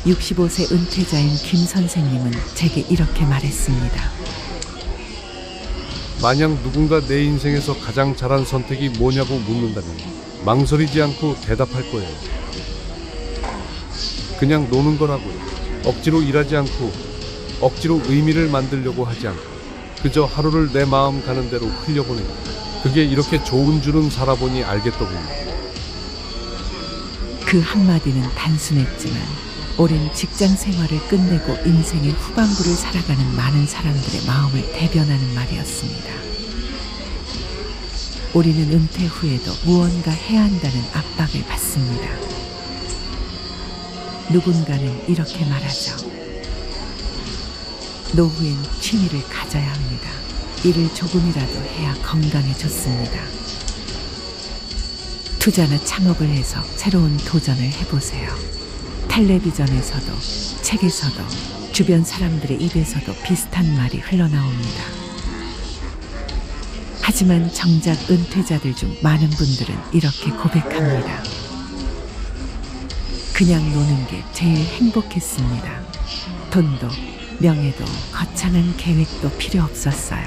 65세 은퇴자인 김 선생님은 제게 이렇게 말했습니다. 만약 누군가 내 인생에서 가장 잘한 선택이 뭐냐고 묻는다면 망설이지 않고 대답할 거예요. 그냥 노는 거라고요. 억지로 일하지 않고 억지로 의미를 만들려고 하지 않고 그저 하루를 내 마음 가는 대로 흘려보내는 그게 이렇게 좋은 줄은 살아보니 알겠더군요. 그 한마디는 단순했지만 오랜 직장 생활을 끝내고 인생의 후반부를 살아가는 많은 사람들의 마음을 대변하는 말이었습니다. 우리는 은퇴 후에도 무언가 해야 한다는 압박을 받습니다. 누군가는 이렇게 말하죠. 노후엔 취미를 가져야 합니다. 일을 조금이라도 해야 건강에 좋습니다. 투자나 창업을 해서 새로운 도전을 해보세요. 텔레비전에서도 책에서도 주변 사람들의 입에서도 비슷한 말이 흘러나옵니다. 하지만 정작 은퇴자들 중 많은 분들은 이렇게 고백합니다. 그냥 노는 게 제일 행복했습니다. 돈도 명예도 거창한 계획도 필요 없었어요.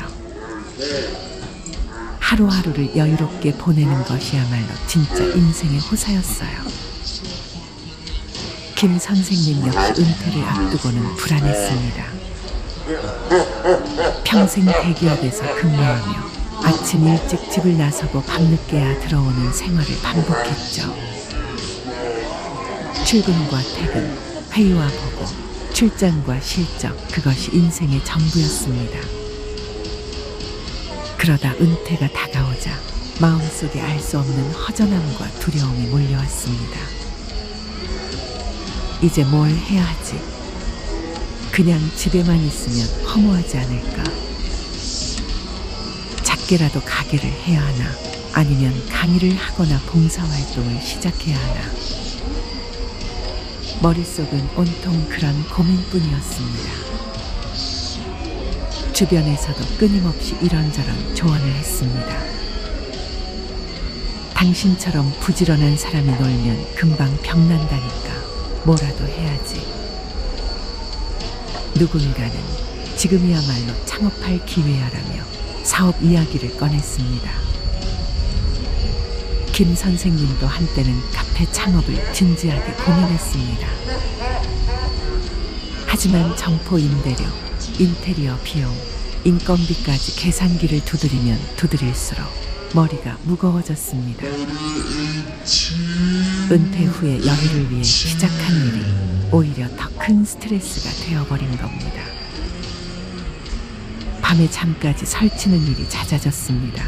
하루하루를 여유롭게 보내는 것이야말로 진짜 인생의 호사였어요. 김 선생님 역시 은퇴를 앞두고는 불안했습니다. 평생 대기업에서 근무하며 아침 일찍 집을 나서고 밤늦게야 들어오는 생활을 반복했죠. 출근과 퇴근, 회의와 보고, 출장과 실적, 그것이 인생의 전부였습니다. 그러다 은퇴가 다가오자 마음속에 알 수 없는 허전함과 두려움이 몰려왔습니다. 이제 뭘 해야 하지? 그냥 집에만 있으면 허무하지 않을까? 작게라도 가게를 해야 하나? 아니면 강의를 하거나 봉사활동을 시작해야 하나? 머릿속은 온통 그런 고민뿐이었습니다. 주변에서도 끊임없이 이런저런 조언을 했습니다. 당신처럼 부지런한 사람이 놀면 금방 병난다니까 뭐라도 해야지. 누군가는 지금이야말로 창업할 기회야라며 사업 이야기를 꺼냈습니다. 김 선생님도 한때는 카페 창업을 진지하게 고민했습니다. 하지만 점포 임대료, 인테리어 비용, 인건비까지 계산기를 두드리면 두드릴수록 머리가 무거워졌습니다. 은퇴 후에 여유를 위해 시작한 일이 오히려 더 큰 스트레스가 되어버린 겁니다. 밤에 잠까지 설치는 일이 잦아졌습니다.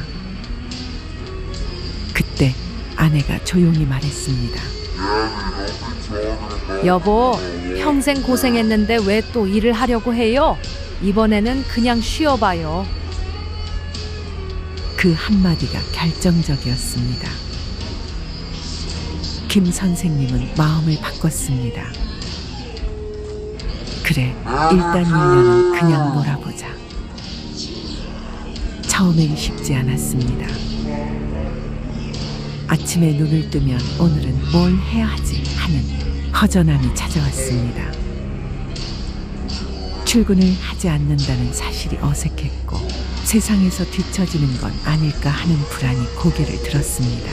그때 아내가 조용히 말했습니다. 여보, 평생 고생했는데 왜 또 일을 하려고 해요? 이번에는 그냥 쉬어봐요. 그 한마디가 결정적이었습니다. 김 선생님은 마음을 바꿨습니다. 그래, 일단 1년은 그냥 놀아보자. 처음엔 쉽지 않았습니다. 아침에 눈을 뜨면 오늘은 뭘 해야 하지 하는 허전함이 찾아왔습니다. 출근을 하지 않는다는 사실이 어색했고 세상에서 뒤처지는 건 아닐까 하는 불안이 고개를 들었습니다.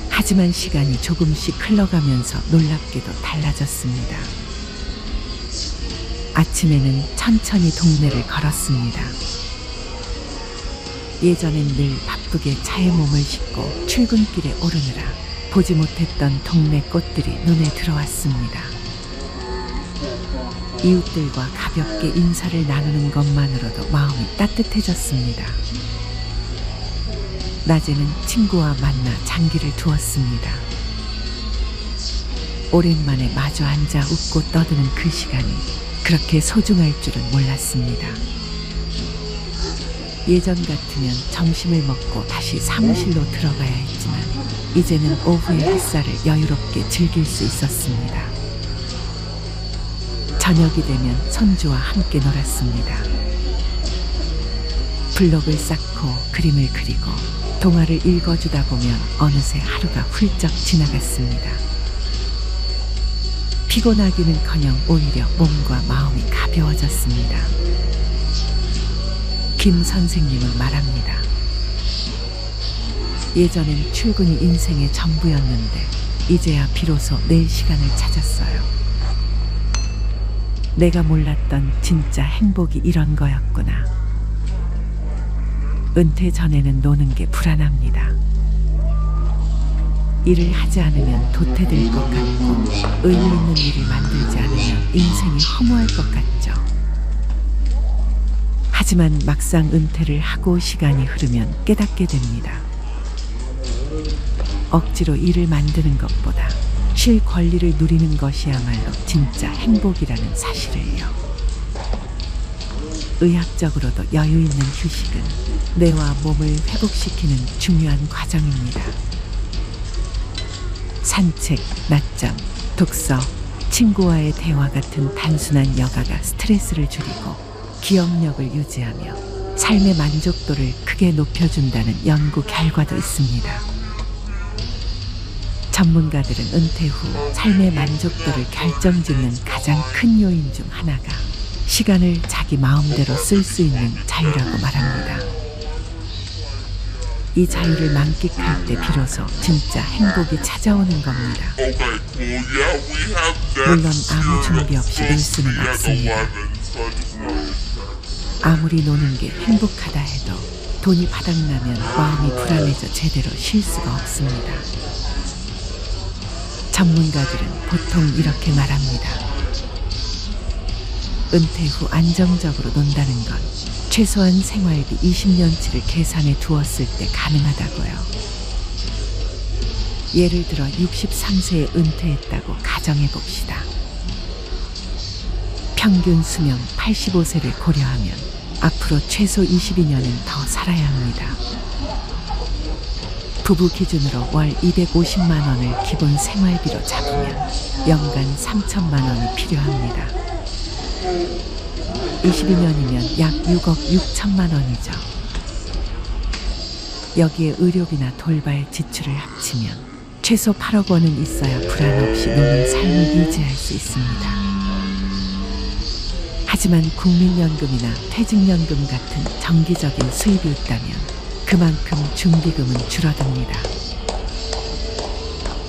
하지만 시간이 조금씩 흘러가면서 놀랍게도 달라졌습니다. 아침에는 천천히 동네를 걸었습니다. 예전엔 늘 바쁘게 차에 몸을 싣고 출근길에 오르느라 보지 못했던 동네 꽃들이 눈에 들어왔습니다. 이웃들과 가볍게 인사를 나누는 것만으로도 마음이 따뜻해졌습니다. 낮에는 친구와 만나 장기를 두었습니다. 오랜만에 마주 앉아 웃고 떠드는 그 시간이 그렇게 소중할 줄은 몰랐습니다. 예전 같으면 점심을 먹고 다시 사무실로 들어가야 했지만 이제는 오후의 햇살을 여유롭게 즐길 수 있었습니다. 저녁이 되면 손주와 함께 놀았습니다. 블록을 쌓고 그림을 그리고 동화를 읽어주다 보면 어느새 하루가 훌쩍 지나갔습니다. 피곤하기는커녕 오히려 몸과 마음이 가벼워졌습니다. 김 선생님은 말합니다. 예전엔 출근이 인생의 전부였는데 이제야 비로소 내 시간을 찾았어요. 내가 몰랐던 진짜 행복이 이런 거였구나. 은퇴 전에는 노는 게 불안합니다. 일을 하지 않으면 도태될 것 같고 의미 있는 일을 만들지 않으면 인생이 허무할 것 같죠. 하지만 막상 은퇴를 하고 시간이 흐르면 깨닫게 됩니다. 억지로 일을 만드는 것보다 쉴 권리를 누리는 것이야말로 진짜 행복이라는 사실을요. 의학적으로도 여유 있는 휴식은 뇌와 몸을 회복시키는 중요한 과정입니다. 산책, 낮잠, 독서, 친구와의 대화 같은 단순한 여가가 스트레스를 줄이고 기억력을 유지하며 삶의 만족도를 크게 높여준다는 연구 결과도 있습니다. 전문가들은 은퇴 후 삶의 만족도를 결정짓는 가장 큰 요인 중 하나가 시간을 자기 마음대로 쓸 수 있는 자유라고 말합니다. 이 자유를 만끽할 때 비로소 진짜 행복이 찾아오는 겁니다. 물론 아무 준비 없이 놀 수는 없습니다. 아무리 노는 게 행복하다 해도 돈이 바닥나면 마음이 불안해져 제대로 쉴 수가 없습니다. 전문가들은 보통 이렇게 말합니다. 은퇴 후 안정적으로 논다는 건 최소한 생활비 20년치를 계산해 두었을 때 가능하다고요. 예를 들어 63세에 은퇴했다고 가정해 봅시다. 평균 수명 85세를 고려하면 앞으로 최소 22년은 더 살아야 합니다. 부부 기준으로 월 250만 원을 기본 생활비로 잡으면 연간 3천만 원이 필요합니다. 22년이면 약 6억 6천만 원이죠. 여기에 의료비나 돌발 지출을 합치면 최소 8억 원은 있어야 불안 없이 노는 삶을 유지할 수 있습니다. 하지만 국민연금이나 퇴직연금 같은 정기적인 수입이 있다면 그만큼 준비금은 줄어듭니다.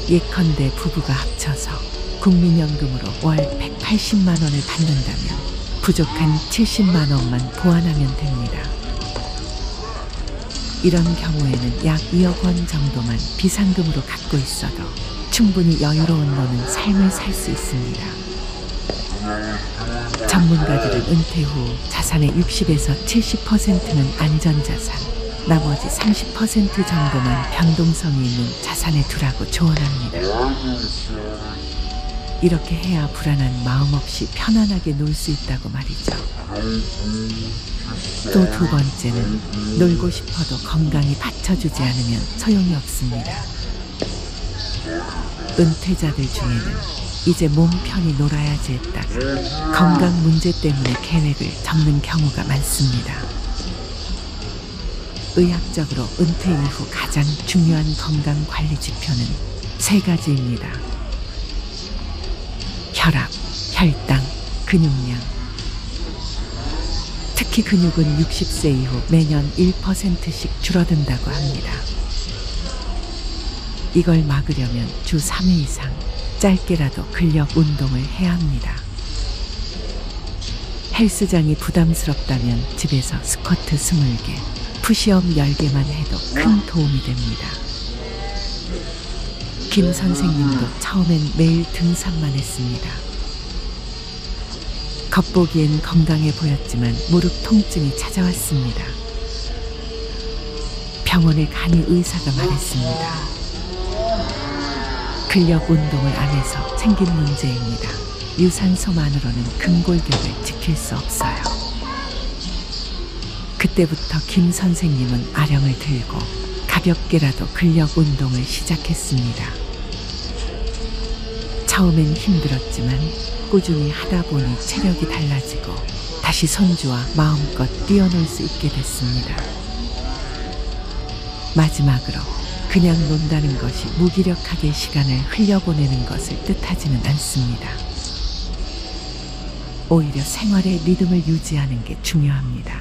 예컨대 부부가 합쳐서 국민연금으로 월 180만 원을 받는다면 부족한 70만 원만 보완하면 됩니다. 이런 경우에는 약 2억 원 정도만 비상금으로 갖고 있어도 충분히 여유로운 노는 삶을 살 수 있습니다. 전문가들은 은퇴 후 자산의 60에서 70%는 안전자산, 나머지 30% 정도만 변동성이 있는 자산에 두라고 조언합니다. 이렇게 해야 불안한 마음 없이 편안하게 놀 수 있다고 말이죠. 또 두 번째는 놀고 싶어도 건강이 받쳐주지 않으면 소용이 없습니다. 은퇴자들 중에는 이제 몸 편히 놀아야지 했다가 건강 문제 때문에 계획을 접는 경우가 많습니다. 의학적으로 은퇴 이후 가장 중요한 건강 관리 지표는 3가지입니다. 혈압, 혈당, 근육량. 특히 근육은 60세 이후 매년 1%씩 줄어든다고 합니다. 이걸 막으려면 주 3회 이상 짧게라도 근력 운동을 해야 합니다. 헬스장이 부담스럽다면 집에서 스쿼트 20개, 푸시업 10개만 해도 큰 도움이 됩니다. 김 선생님도 처음엔 매일 등산만 했습니다. 겉보기엔 건강해 보였지만 무릎 통증이 찾아왔습니다. 병원에 가니 의사가 말했습니다. 근력 운동을 안 해서 생긴 문제입니다. 유산소만으로는 근골격을 지킬 수 없어요. 그때부터 김 선생님은 아령을 들고 가볍게라도 근력 운동을 시작했습니다. 처음엔 힘들었지만 꾸준히 하다 보니 체력이 달라지고 다시 손주와 마음껏 뛰어놀 수 있게 됐습니다. 마지막으로 그냥 논다는 것이 무기력하게 시간을 흘려보내는 것을 뜻하지는 않습니다. 오히려 생활의 리듬을 유지하는 게 중요합니다.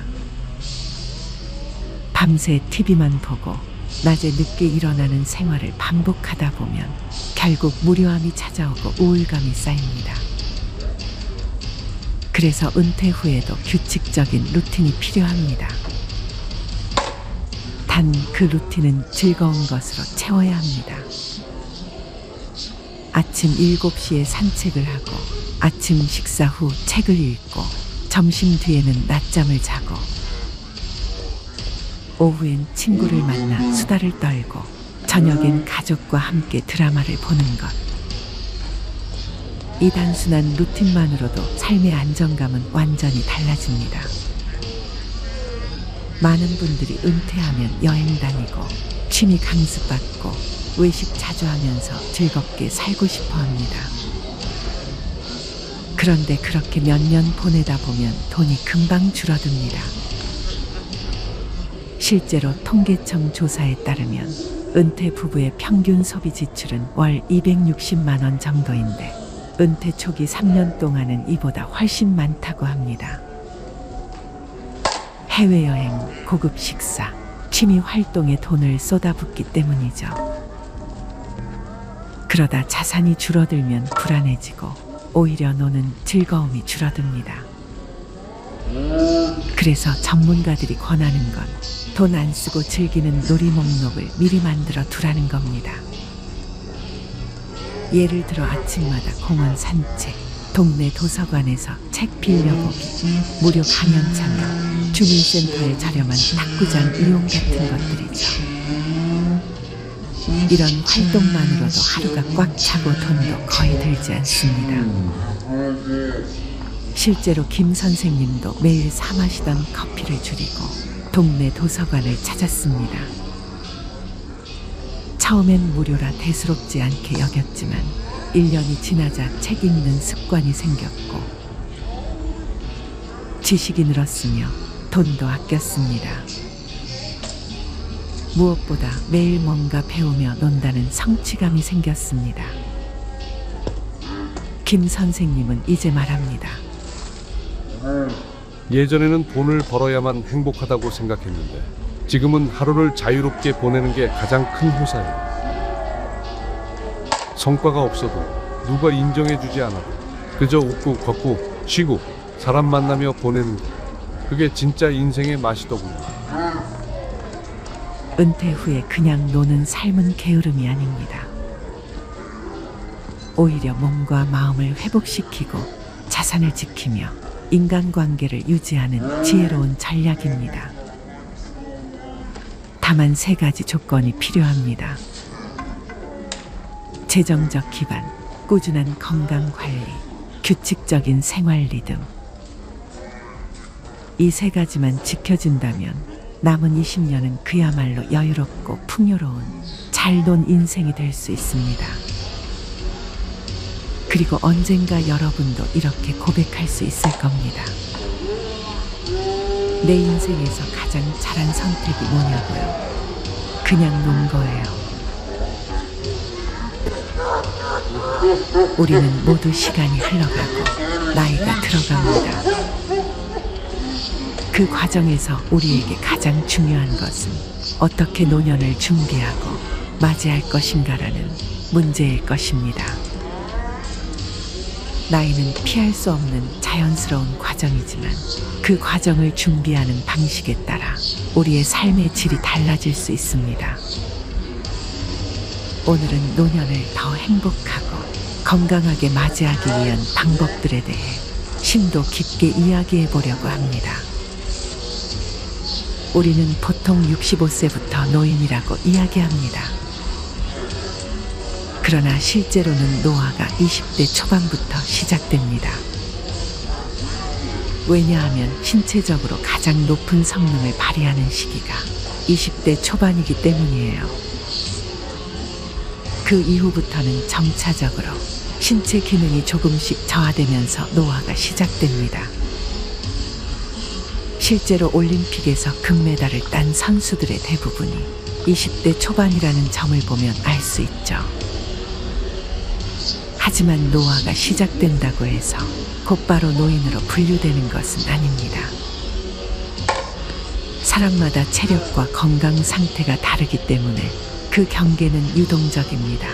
밤새 TV만 보고 낮에 늦게 일어나는 생활을 반복하다 보면 결국 무료함이 찾아오고 우울감이 쌓입니다. 그래서 은퇴 후에도 규칙적인 루틴이 필요합니다. 단 그 루틴은 즐거운 것으로 채워야 합니다. 아침 7시에 산책을 하고 아침 식사 후 책을 읽고 점심 뒤에는 낮잠을 자고 오후엔 친구를 만나 수다를 떨고 저녁엔 가족과 함께 드라마를 보는 것. 이 단순한 루틴만으로도 삶의 안정감은 완전히 달라집니다. 많은 분들이 은퇴하면 여행 다니고 취미 강습받고 외식 자주 하면서 즐겁게 살고 싶어 합니다. 그런데 그렇게 몇 년 보내다 보면 돈이 금방 줄어듭니다. 실제로 통계청 조사에 따르면 은퇴 부부의 평균 소비 지출은 월 260만 원 정도인데 은퇴 초기 3년 동안은 이보다 훨씬 많다고 합니다. 해외여행, 고급 식사, 취미 활동에 돈을 쏟아붓기 때문이죠. 그러다 자산이 줄어들면 불안해지고 오히려 노는 즐거움이 줄어듭니다. 그래서 전문가들이 권하는 건 돈 안 쓰고 즐기는 놀이 목록을 미리 만들어 두라는 겁니다. 예를 들어 아침마다 공원 산책, 동네 도서관에서 책 빌려보기, 무료 강연 참여, 주민센터의 저렴한 탁구장 이용 같은 것들이죠. 이런 활동만으로도 하루가 꽉 차고 돈도 거의 들지 않습니다. 실제로 김 선생님도 매일 사 마시던 커피를 줄이고 동네 도서관을 찾았습니다. 처음엔 무료라 대수롭지 않게 여겼지만 1년이 지나자 책 읽는 습관이 생겼고 지식이 늘었으며 돈도 아꼈습니다. 무엇보다 매일 뭔가 배우며 논다는 성취감이 생겼습니다. 김 선생님은 이제 말합니다. 예전에는 돈을 벌어야만 행복하다고 생각했는데 지금은 하루를 자유롭게 보내는 게 가장 큰 호사예요. 성과가 없어도 누가 인정해주지 않아도 그저 웃고 걷고 쉬고 사람 만나며 보내는 것, 그게 진짜 인생의 맛이더군요. 은퇴 후에 그냥 노는 삶은 게으름이 아닙니다. 오히려 몸과 마음을 회복시키고 자산을 지키며 인간관계를 유지하는 지혜로운 전략입니다. 다만 3가지 조건이 필요합니다. 재정적 기반, 꾸준한 건강관리, 규칙적인 생활 리듬. 이 3가지만 지켜진다면 남은 20년은 그야말로 여유롭고 풍요로운 잘 논 인생이 될 수 있습니다. 그리고 언젠가 여러분도 이렇게 고백할 수 있을 겁니다. 내 인생에서 가장 잘한 선택이 뭐냐고요? 그냥 논 거예요. 우리는 모두 시간이 흘러가고 나이가 들어갑니다. 그 과정에서 우리에게 가장 중요한 것은 어떻게 노년을 준비하고 맞이할 것인가라는 문제일 것입니다. 나이는 피할 수 없는 자연스러운 과정이지만 그 과정을 준비하는 방식에 따라 우리의 삶의 질이 달라질 수 있습니다. 오늘은 노년을 더 행복하고 건강하게 맞이하기 위한 방법들에 대해 심도 깊게 이야기해 보려고 합니다. 우리는 보통 65세부터 노인이라고 이야기합니다. 그러나 실제로는 노화가 20대 초반부터 시작됩니다. 왜냐하면 신체적으로 가장 높은 성능을 발휘하는 시기가 20대 초반이기 때문이에요. 그 이후부터는 점차적으로 신체 기능이 조금씩 저하되면서 노화가 시작됩니다. 실제로 올림픽에서 금메달을 딴 선수들의 대부분이 20대 초반이라는 점을 보면 알 수 있죠. 하지만 노화가 시작된다고 해서 곧바로 노인으로 분류되는 것은 아닙니다. 사람마다 체력과 건강 상태가 다르기 때문에 그 경계는 유동적입니다.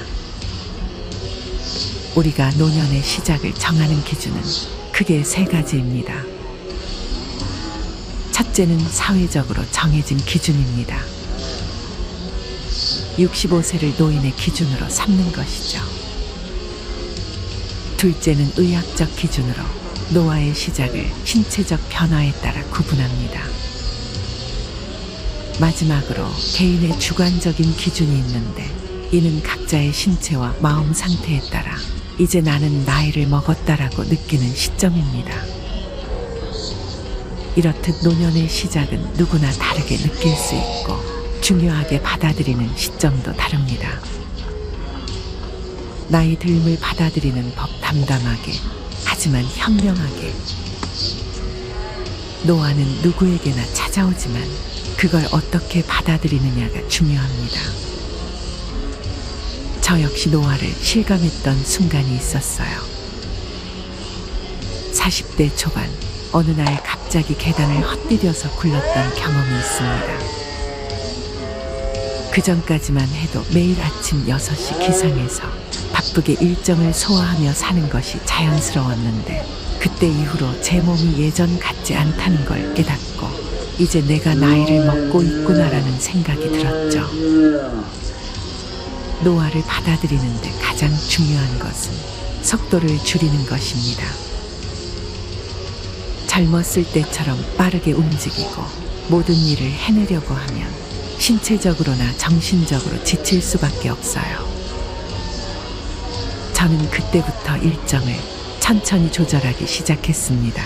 우리가 노년의 시작을 정하는 기준은 크게 세 가지입니다. 첫째는 사회적으로 정해진 기준입니다. 65세를 노인의 기준으로 삼는 것이죠. 둘째는 의학적 기준으로 노화의 시작을 신체적 변화에 따라 구분합니다. 마지막으로 개인의 주관적인 기준이 있는데 이는 각자의 신체와 마음 상태에 따라 이제 나는 나이를 먹었다라고 느끼는 시점입니다. 이렇듯 노년의 시작은 누구나 다르게 느낄 수 있고 중요하게 받아들이는 시점도 다릅니다. 나이 듦을 받아들이는 법 담담하게, 하지만 현명하게. 노화는 누구에게나 찾아오지만 그걸 어떻게 받아들이느냐가 중요합니다. 저 역시 노화를 실감했던 순간이 있었어요. 40대 초반, 어느 날 갑자기 계단을 헛디뎌서 굴렀던 경험이 있습니다. 그 전까지만 해도 매일 아침 6시 기상해서 바쁘게 일정을 소화하며 사는 것이 자연스러웠는데 그때 이후로 제 몸이 예전 같지 않다는 걸 깨닫고 이제 내가 나이를 먹고 있구나라는 생각이 들었죠. 노화를 받아들이는데 가장 중요한 것은 속도를 줄이는 것입니다. 젊었을 때처럼 빠르게 움직이고 모든 일을 해내려고 하면 신체적으로나 정신적으로 지칠 수밖에 없어요. 저는 그때부터 일정을 천천히 조절하기 시작했습니다.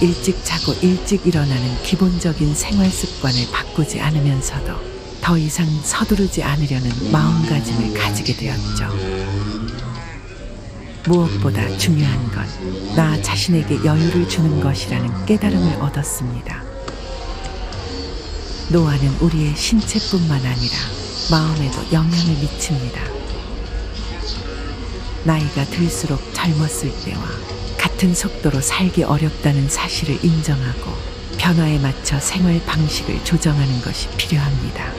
일찍 자고 일찍 일어나는 기본적인 생활 습관을 바꾸지 않으면서도 더 이상 서두르지 않으려는 마음가짐을 가지게 되었죠. 무엇보다 중요한 건 나 자신에게 여유를 주는 것이라는 깨달음을 얻었습니다. 노화는 우리의 신체뿐만 아니라 마음에도 영향을 미칩니다. 나이가 들수록 젊었을 때와 같은 속도로 살기 어렵다는 사실을 인정하고 변화에 맞춰 생활 방식을 조정하는 것이 필요합니다.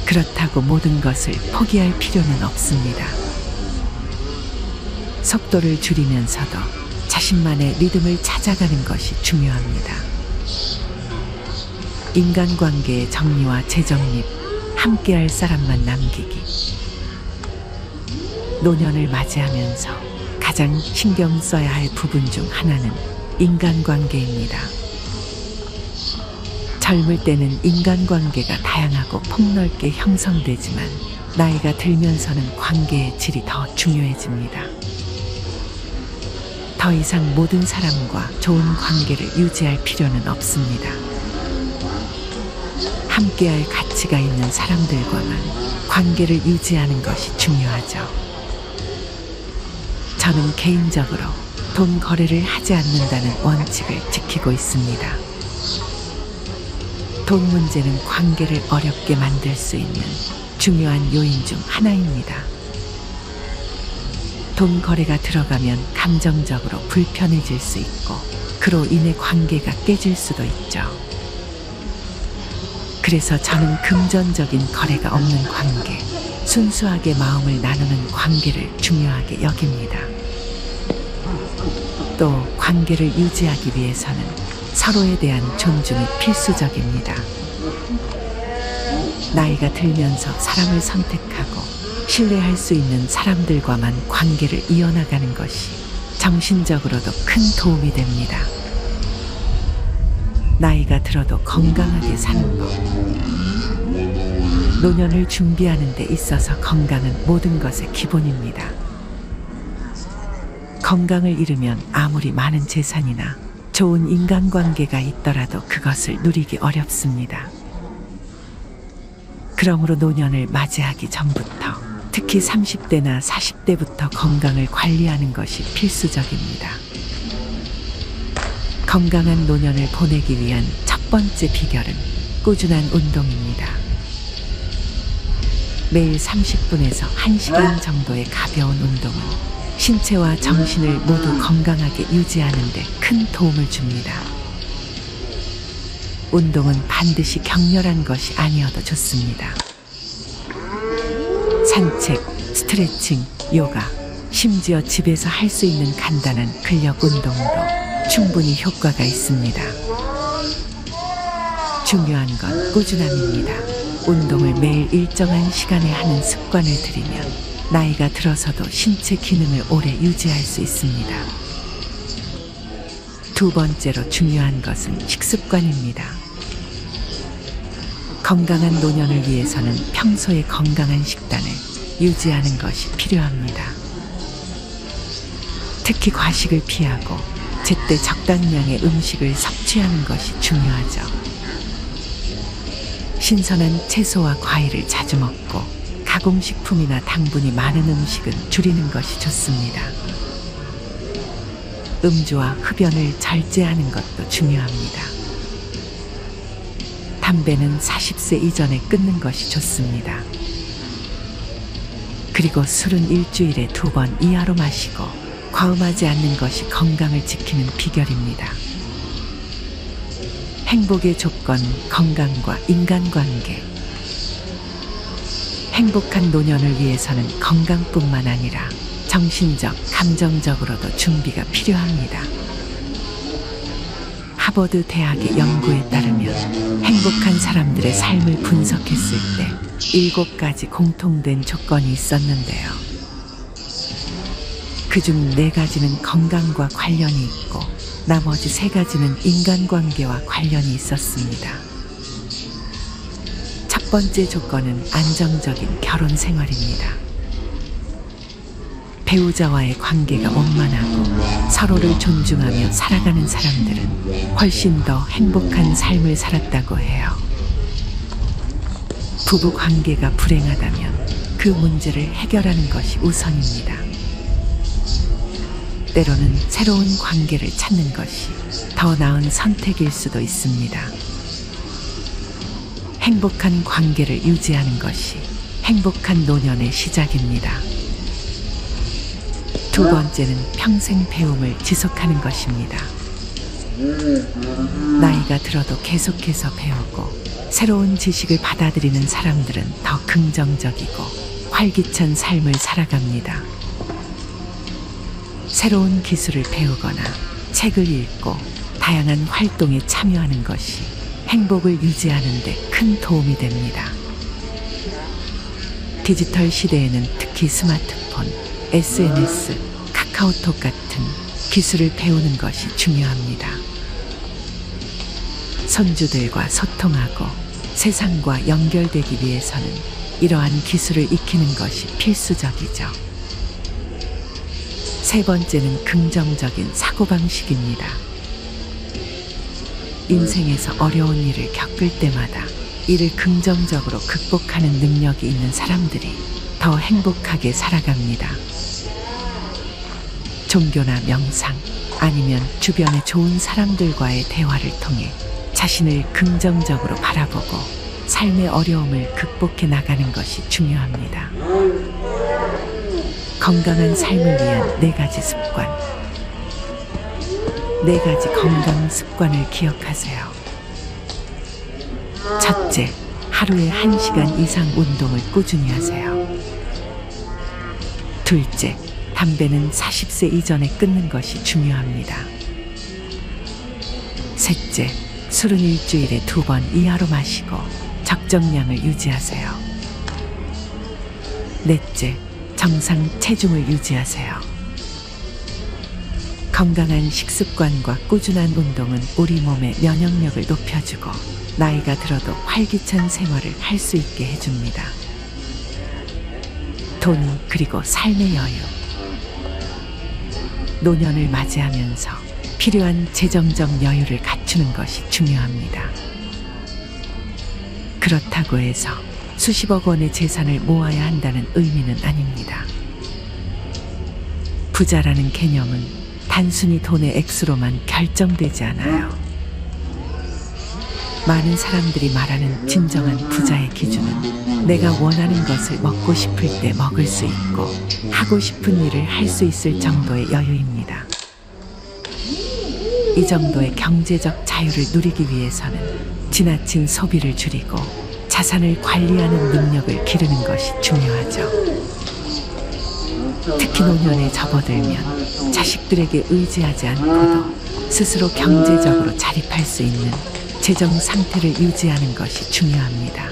그렇다고 모든 것을 포기할 필요는 없습니다. 속도를 줄이면서도 자신만의 리듬을 찾아가는 것이 중요합니다. 인간관계의 정리와 재정립, 함께할 사람만 남기기. 노년을 맞이하면서 가장 신경 써야 할 부분 중 하나는 인간관계입니다. 젊을 때는 인간관계가 다양하고 폭넓게 형성되지만 나이가 들면서는 관계의 질이 더 중요해집니다. 더 이상 모든 사람과 좋은 관계를 유지할 필요는 없습니다. 함께할 가치가 있는 사람들과만 관계를 유지하는 것이 중요하죠. 저는 개인적으로 돈 거래를 하지 않는다는 원칙을 지키고 있습니다. 돈 문제는 관계를 어렵게 만들 수 있는 중요한 요인 중 하나입니다. 돈 거래가 들어가면 감정적으로 불편해질 수 있고 그로 인해 관계가 깨질 수도 있죠. 그래서 저는 금전적인 거래가 없는 관계, 순수하게 마음을 나누는 관계를 중요하게 여깁니다. 또 관계를 유지하기 위해서는 서로에 대한 존중이 필수적입니다. 나이가 들면서 사람을 선택하고 신뢰할 수 있는 사람들과만 관계를 이어나가는 것이 정신적으로도 큰 도움이 됩니다. 나이가 들어도 건강하게 사는 법. 노년을 준비하는 데 있어서 건강은 모든 것의 기본입니다. 건강을 잃으면 아무리 많은 재산이나 좋은 인간관계가 있더라도 그것을 누리기 어렵습니다. 그러므로 노년을 맞이하기 전부터, 특히 30대나 40대부터 건강을 관리하는 것이 필수적입니다. 건강한 노년을 보내기 위한 첫 번째 비결은 꾸준한 운동입니다. 매일 30분에서 1시간 정도의 가벼운 운동은 신체와 정신을 모두 건강하게 유지하는 데 큰 도움을 줍니다. 운동은 반드시 격렬한 것이 아니어도 좋습니다. 산책, 스트레칭, 요가, 심지어 집에서 할 수 있는 간단한 근력 운동도 충분히 효과가 있습니다. 중요한 건 꾸준함입니다. 운동을 매일 일정한 시간에 하는 습관을 들이면 나이가 들어서도 신체 기능을 오래 유지할 수 있습니다. 두 번째로 중요한 것은 식습관입니다. 건강한 노년을 위해서는 평소에 건강한 식단을 유지하는 것이 필요합니다. 특히 과식을 피하고 제때 적당량의 음식을 섭취하는 것이 중요하죠. 신선한 채소와 과일을 자주 먹고 가공식품이나 당분이 많은 음식은 줄이는 것이 좋습니다. 음주와 흡연을 절제하는 것도 중요합니다. 담배는 40세 이전에 끊는 것이 좋습니다. 그리고 술은 일주일에 2번 이하로 마시고 과음하지 않는 것이 건강을 지키는 비결입니다. 행복의 조건, 건강과 인간관계. 행복한 노년을 위해서는 건강뿐만 아니라 정신적, 감정적으로도 준비가 필요합니다. 하버드 대학의 연구에 따르면 행복한 사람들의 삶을 분석했을 때 7가지 공통된 조건이 있었는데요. 그중 4가지는 건강과 관련이 있고 나머지 3가지는 인간관계와 관련이 있었습니다. 첫 번째 조건은 안정적인 결혼 생활입니다. 배우자와의 관계가 원만하고 서로를 존중하며 살아가는 사람들은 훨씬 더 행복한 삶을 살았다고 해요. 부부 관계가 불행하다면 그 문제를 해결하는 것이 우선입니다. 때로는 새로운 관계를 찾는 것이 더 나은 선택일 수도 있습니다. 행복한 관계를 유지하는 것이 행복한 노년의 시작입니다. 두 번째는 평생 배움을 지속하는 것입니다. 나이가 들어도 계속해서 배우고 새로운 지식을 받아들이는 사람들은 더 긍정적이고 활기찬 삶을 살아갑니다. 새로운 기술을 배우거나 책을 읽고 다양한 활동에 참여하는 것이 행복을 유지하는 데 큰 도움이 됩니다. 디지털 시대에는 특히 스마트폰, SNS, 카카오톡 같은 기술을 배우는 것이 중요합니다. 손주들과 소통하고 세상과 연결되기 위해서는 이러한 기술을 익히는 것이 필수적이죠. 세 번째는 긍정적인 사고방식입니다. 인생에서 어려운 일을 겪을 때마다 이를 긍정적으로 극복하는 능력이 있는 사람들이 더 행복하게 살아갑니다. 종교나 명상 아니면 주변의 좋은 사람들과의 대화를 통해 자신을 긍정적으로 바라보고 삶의 어려움을 극복해 나가는 것이 중요합니다. 건강한 삶을 위한 4가지 습관. 4가지 건강 습관을 기억하세요. 첫째, 하루에 1시간 이상 운동을 꾸준히 하세요. 둘째, 담배는 40세 이전에 끊는 것이 중요합니다. 셋째, 술은 일주일에 2번 이하로 마시고 적정량을 유지하세요. 넷째, 정상 체중을 유지하세요. 건강한 식습관과 꾸준한 운동은 우리 몸의 면역력을 높여주고 나이가 들어도 활기찬 생활을 할 수 있게 해줍니다. 돈 그리고 삶의 여유. 노년을 맞이하면서 필요한 재정적 여유를 갖추는 것이 중요합니다. 그렇다고 해서 수십억 원의 재산을 모아야 한다는 의미는 아닙니다. 부자라는 개념은 단순히 돈의 액수로만 결정되지 않아요. 많은 사람들이 말하는 진정한 부자의 기준은 내가 원하는 것을 먹고 싶을 때 먹을 수 있고 하고 싶은 일을 할 수 있을 정도의 여유입니다. 이 정도의 경제적 자유를 누리기 위해서는 지나친 소비를 줄이고 자산을 관리하는 능력을 기르는 것이 중요하죠. 특히 노년에 접어들면 자식들에게 의지하지 않고도 스스로 경제적으로 자립할 수 있는 재정 상태를 유지하는 것이 중요합니다.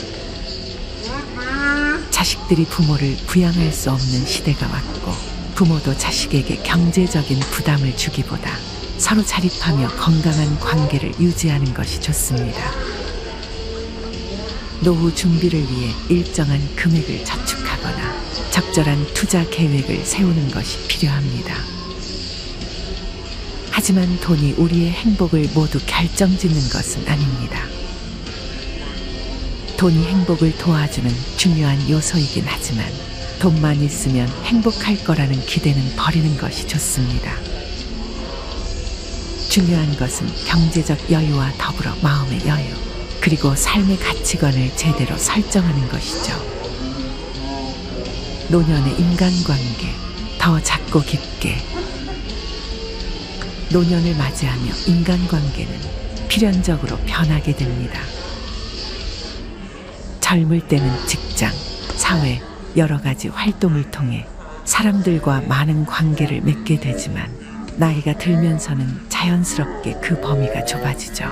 자식들이 부모를 부양할 수 없는 시대가 왔고 부모도 자식에게 경제적인 부담을 주기보다 서로 자립하며 건강한 관계를 유지하는 것이 좋습니다. 노후 준비를 위해 일정한 금액을 저축하거나 적절한 투자 계획을 세우는 것이 필요합니다. 하지만 돈이 우리의 행복을 모두 결정짓는 것은 아닙니다. 돈이 행복을 도와주는 중요한 요소이긴 하지만 돈만 있으면 행복할 거라는 기대는 버리는 것이 좋습니다. 중요한 것은 경제적 여유와 더불어 마음의 여유, 그리고 삶의 가치관을 제대로 설정하는 것이죠. 노년의 인간관계, 더 작고 깊게. 노년을 맞이하며 인간관계는 필연적으로 변하게 됩니다. 젊을 때는 직장, 사회, 여러 가지 활동을 통해 사람들과 많은 관계를 맺게 되지만 나이가 들면서는 자연스럽게 그 범위가 좁아지죠.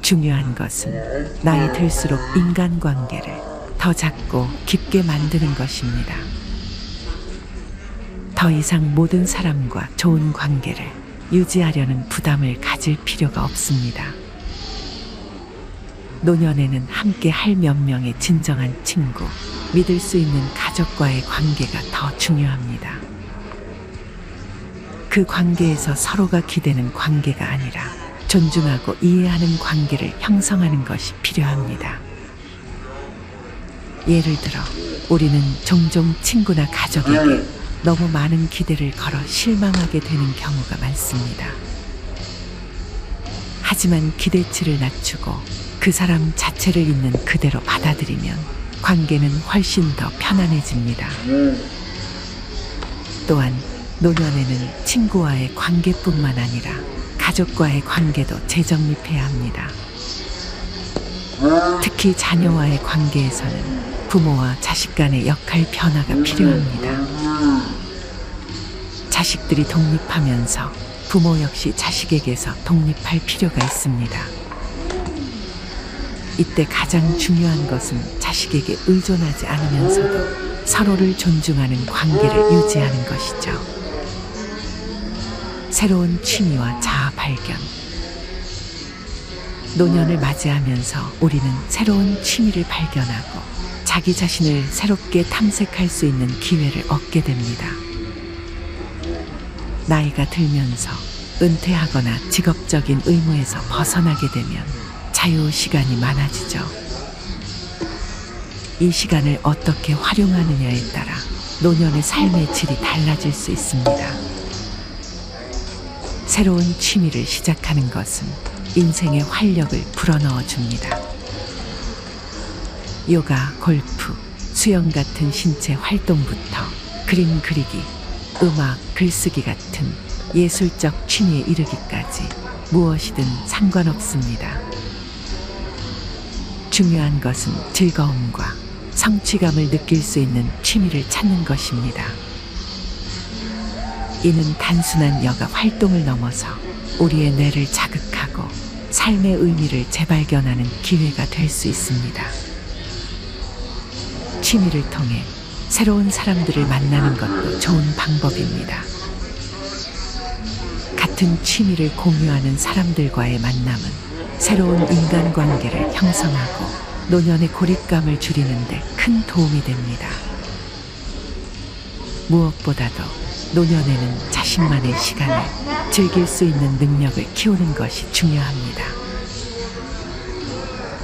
중요한 것은 나이 들수록 인간관계를 더 작고 깊게 만드는 것입니다. 더 이상 모든 사람과 좋은 관계를 유지하려는 부담을 가질 필요가 없습니다. 노년에는 함께 할 몇 명의 진정한 친구, 믿을 수 있는 가족과의 관계가 더 중요합니다. 그 관계에서 서로가 기대는 관계가 아니라 존중하고 이해하는 관계를 형성하는 것이 필요합니다. 예를 들어 우리는 종종 친구나 가족에게 너무 많은 기대를 걸어 실망하게 되는 경우가 많습니다. 하지만 기대치를 낮추고 그 사람 자체를 있는 그대로 받아들이면 관계는 훨씬 더 편안해집니다. 또한 노년에는 친구와의 관계뿐만 아니라 가족과의 관계도 재정립해야 합니다. 특히 자녀와의 관계에서는 부모와 자식 간의 역할 변화가 필요합니다. 자식들이 독립하면서 부모 역시 자식에게서 독립할 필요가 있습니다. 이때 가장 중요한 것은 자식에게 의존하지 않으면서도 서로를 존중하는 관계를 유지하는 것이죠. 새로운 취미와 자아 발견. 노년을 맞이하면서 우리는 새로운 취미를 발견하고 자기 자신을 새롭게 탐색할 수 있는 기회를 얻게 됩니다. 나이가 들면서 은퇴하거나 직업적인 의무에서 벗어나게 되면 자유 시간이 많아지죠. 이 시간을 어떻게 활용하느냐에 따라 노년의 삶의 질이 달라질 수 있습니다. 새로운 취미를 시작하는 것은 인생의 활력을 불어넣어 줍니다. 요가, 골프, 수영 같은 신체 활동부터 그림 그리기, 음악, 글쓰기 같은 예술적 취미에 이르기까지 무엇이든 상관없습니다. 중요한 것은 즐거움과 성취감을 느낄 수 있는 취미를 찾는 것입니다. 이는 단순한 여가 활동을 넘어서 우리의 뇌를 자극하고 삶의 의미를 재발견하는 기회가 될 수 있습니다. 취미를 통해 새로운 사람들을 만나는 것도 좋은 방법입니다. 같은 취미를 공유하는 사람들과의 만남은 새로운 인간관계를 형성하고 노년의 고립감을 줄이는 데 큰 도움이 됩니다. 무엇보다도 노년에는 자신만의 시간을 즐길 수 있는 능력을 키우는 것이 중요합니다.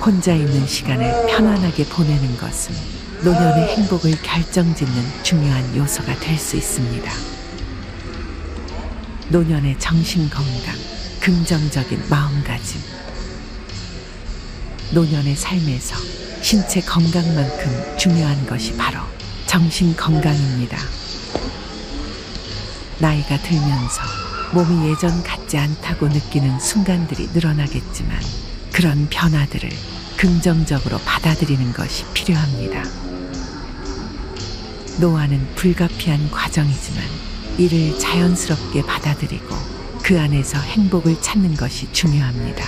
혼자 있는 시간을 편안하게 보내는 것은 노년의 행복을 결정짓는 중요한 요소가 될 수 있습니다. 노년의 정신 건강, 긍정적인 마음가짐, 노년의 삶에서 신체 건강만큼 중요한 것이 바로 정신 건강입니다. 나이가 들면서 몸이 예전 같지 않다고 느끼는 순간들이 늘어나겠지만 그런 변화들을 긍정적으로 받아들이는 것이 필요합니다. 노화는 불가피한 과정이지만 이를 자연스럽게 받아들이고 그 안에서 행복을 찾는 것이 중요합니다.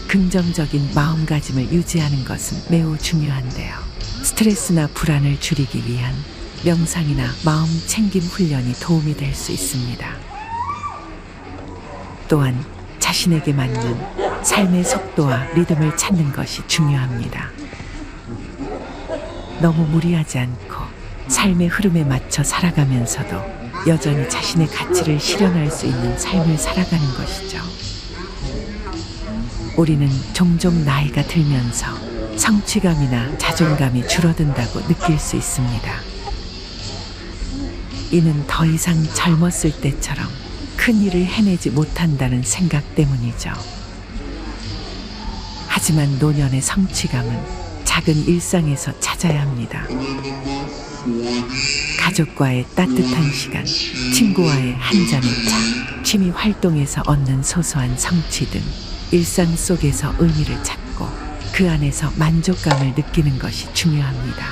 긍정적인 마음가짐을 유지하는 것은 매우 중요한데요. 스트레스나 불안을 줄이기 위한 명상이나 마음 챙김 훈련이 도움이 될 수 있습니다. 또한 자신에게 맞는 삶의 속도와 리듬을 찾는 것이 중요합니다. 너무 무리하지 않고 삶의 흐름에 맞춰 살아가면서도 여전히 자신의 가치를 실현할 수 있는 삶을 살아가는 것이죠. 우리는 종종 나이가 들면서 성취감이나 자존감이 줄어든다고 느낄 수 있습니다. 이는 더 이상 젊었을 때처럼 큰 일을 해내지 못한다는 생각 때문이죠. 하지만 노년의 성취감은 작은 일상에서 찾아야 합니다. 가족과의 따뜻한 시간, 친구와의 한 잔의 차, 취미 활동에서 얻는 소소한 성취 등 일상 속에서 의미를 찾고 그 안에서 만족감을 느끼는 것이 중요합니다.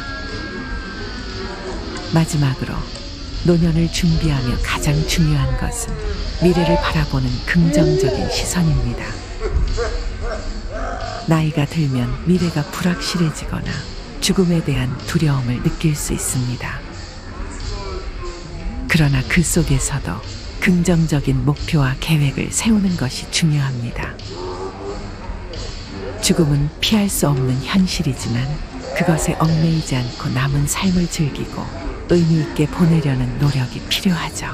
마지막으로 노년을 준비하며 가장 중요한 것은 미래를 바라보는 긍정적인 시선입니다. 나이가 들면 미래가 불확실해지거나 죽음에 대한 두려움을 느낄 수 있습니다. 그러나 그 속에서도 긍정적인 목표와 계획을 세우는 것이 중요합니다. 죽음은 피할 수 없는 현실이지만 그것에 얽매이지 않고 남은 삶을 즐기고 의미 있게 보내려는 노력이 필요하죠.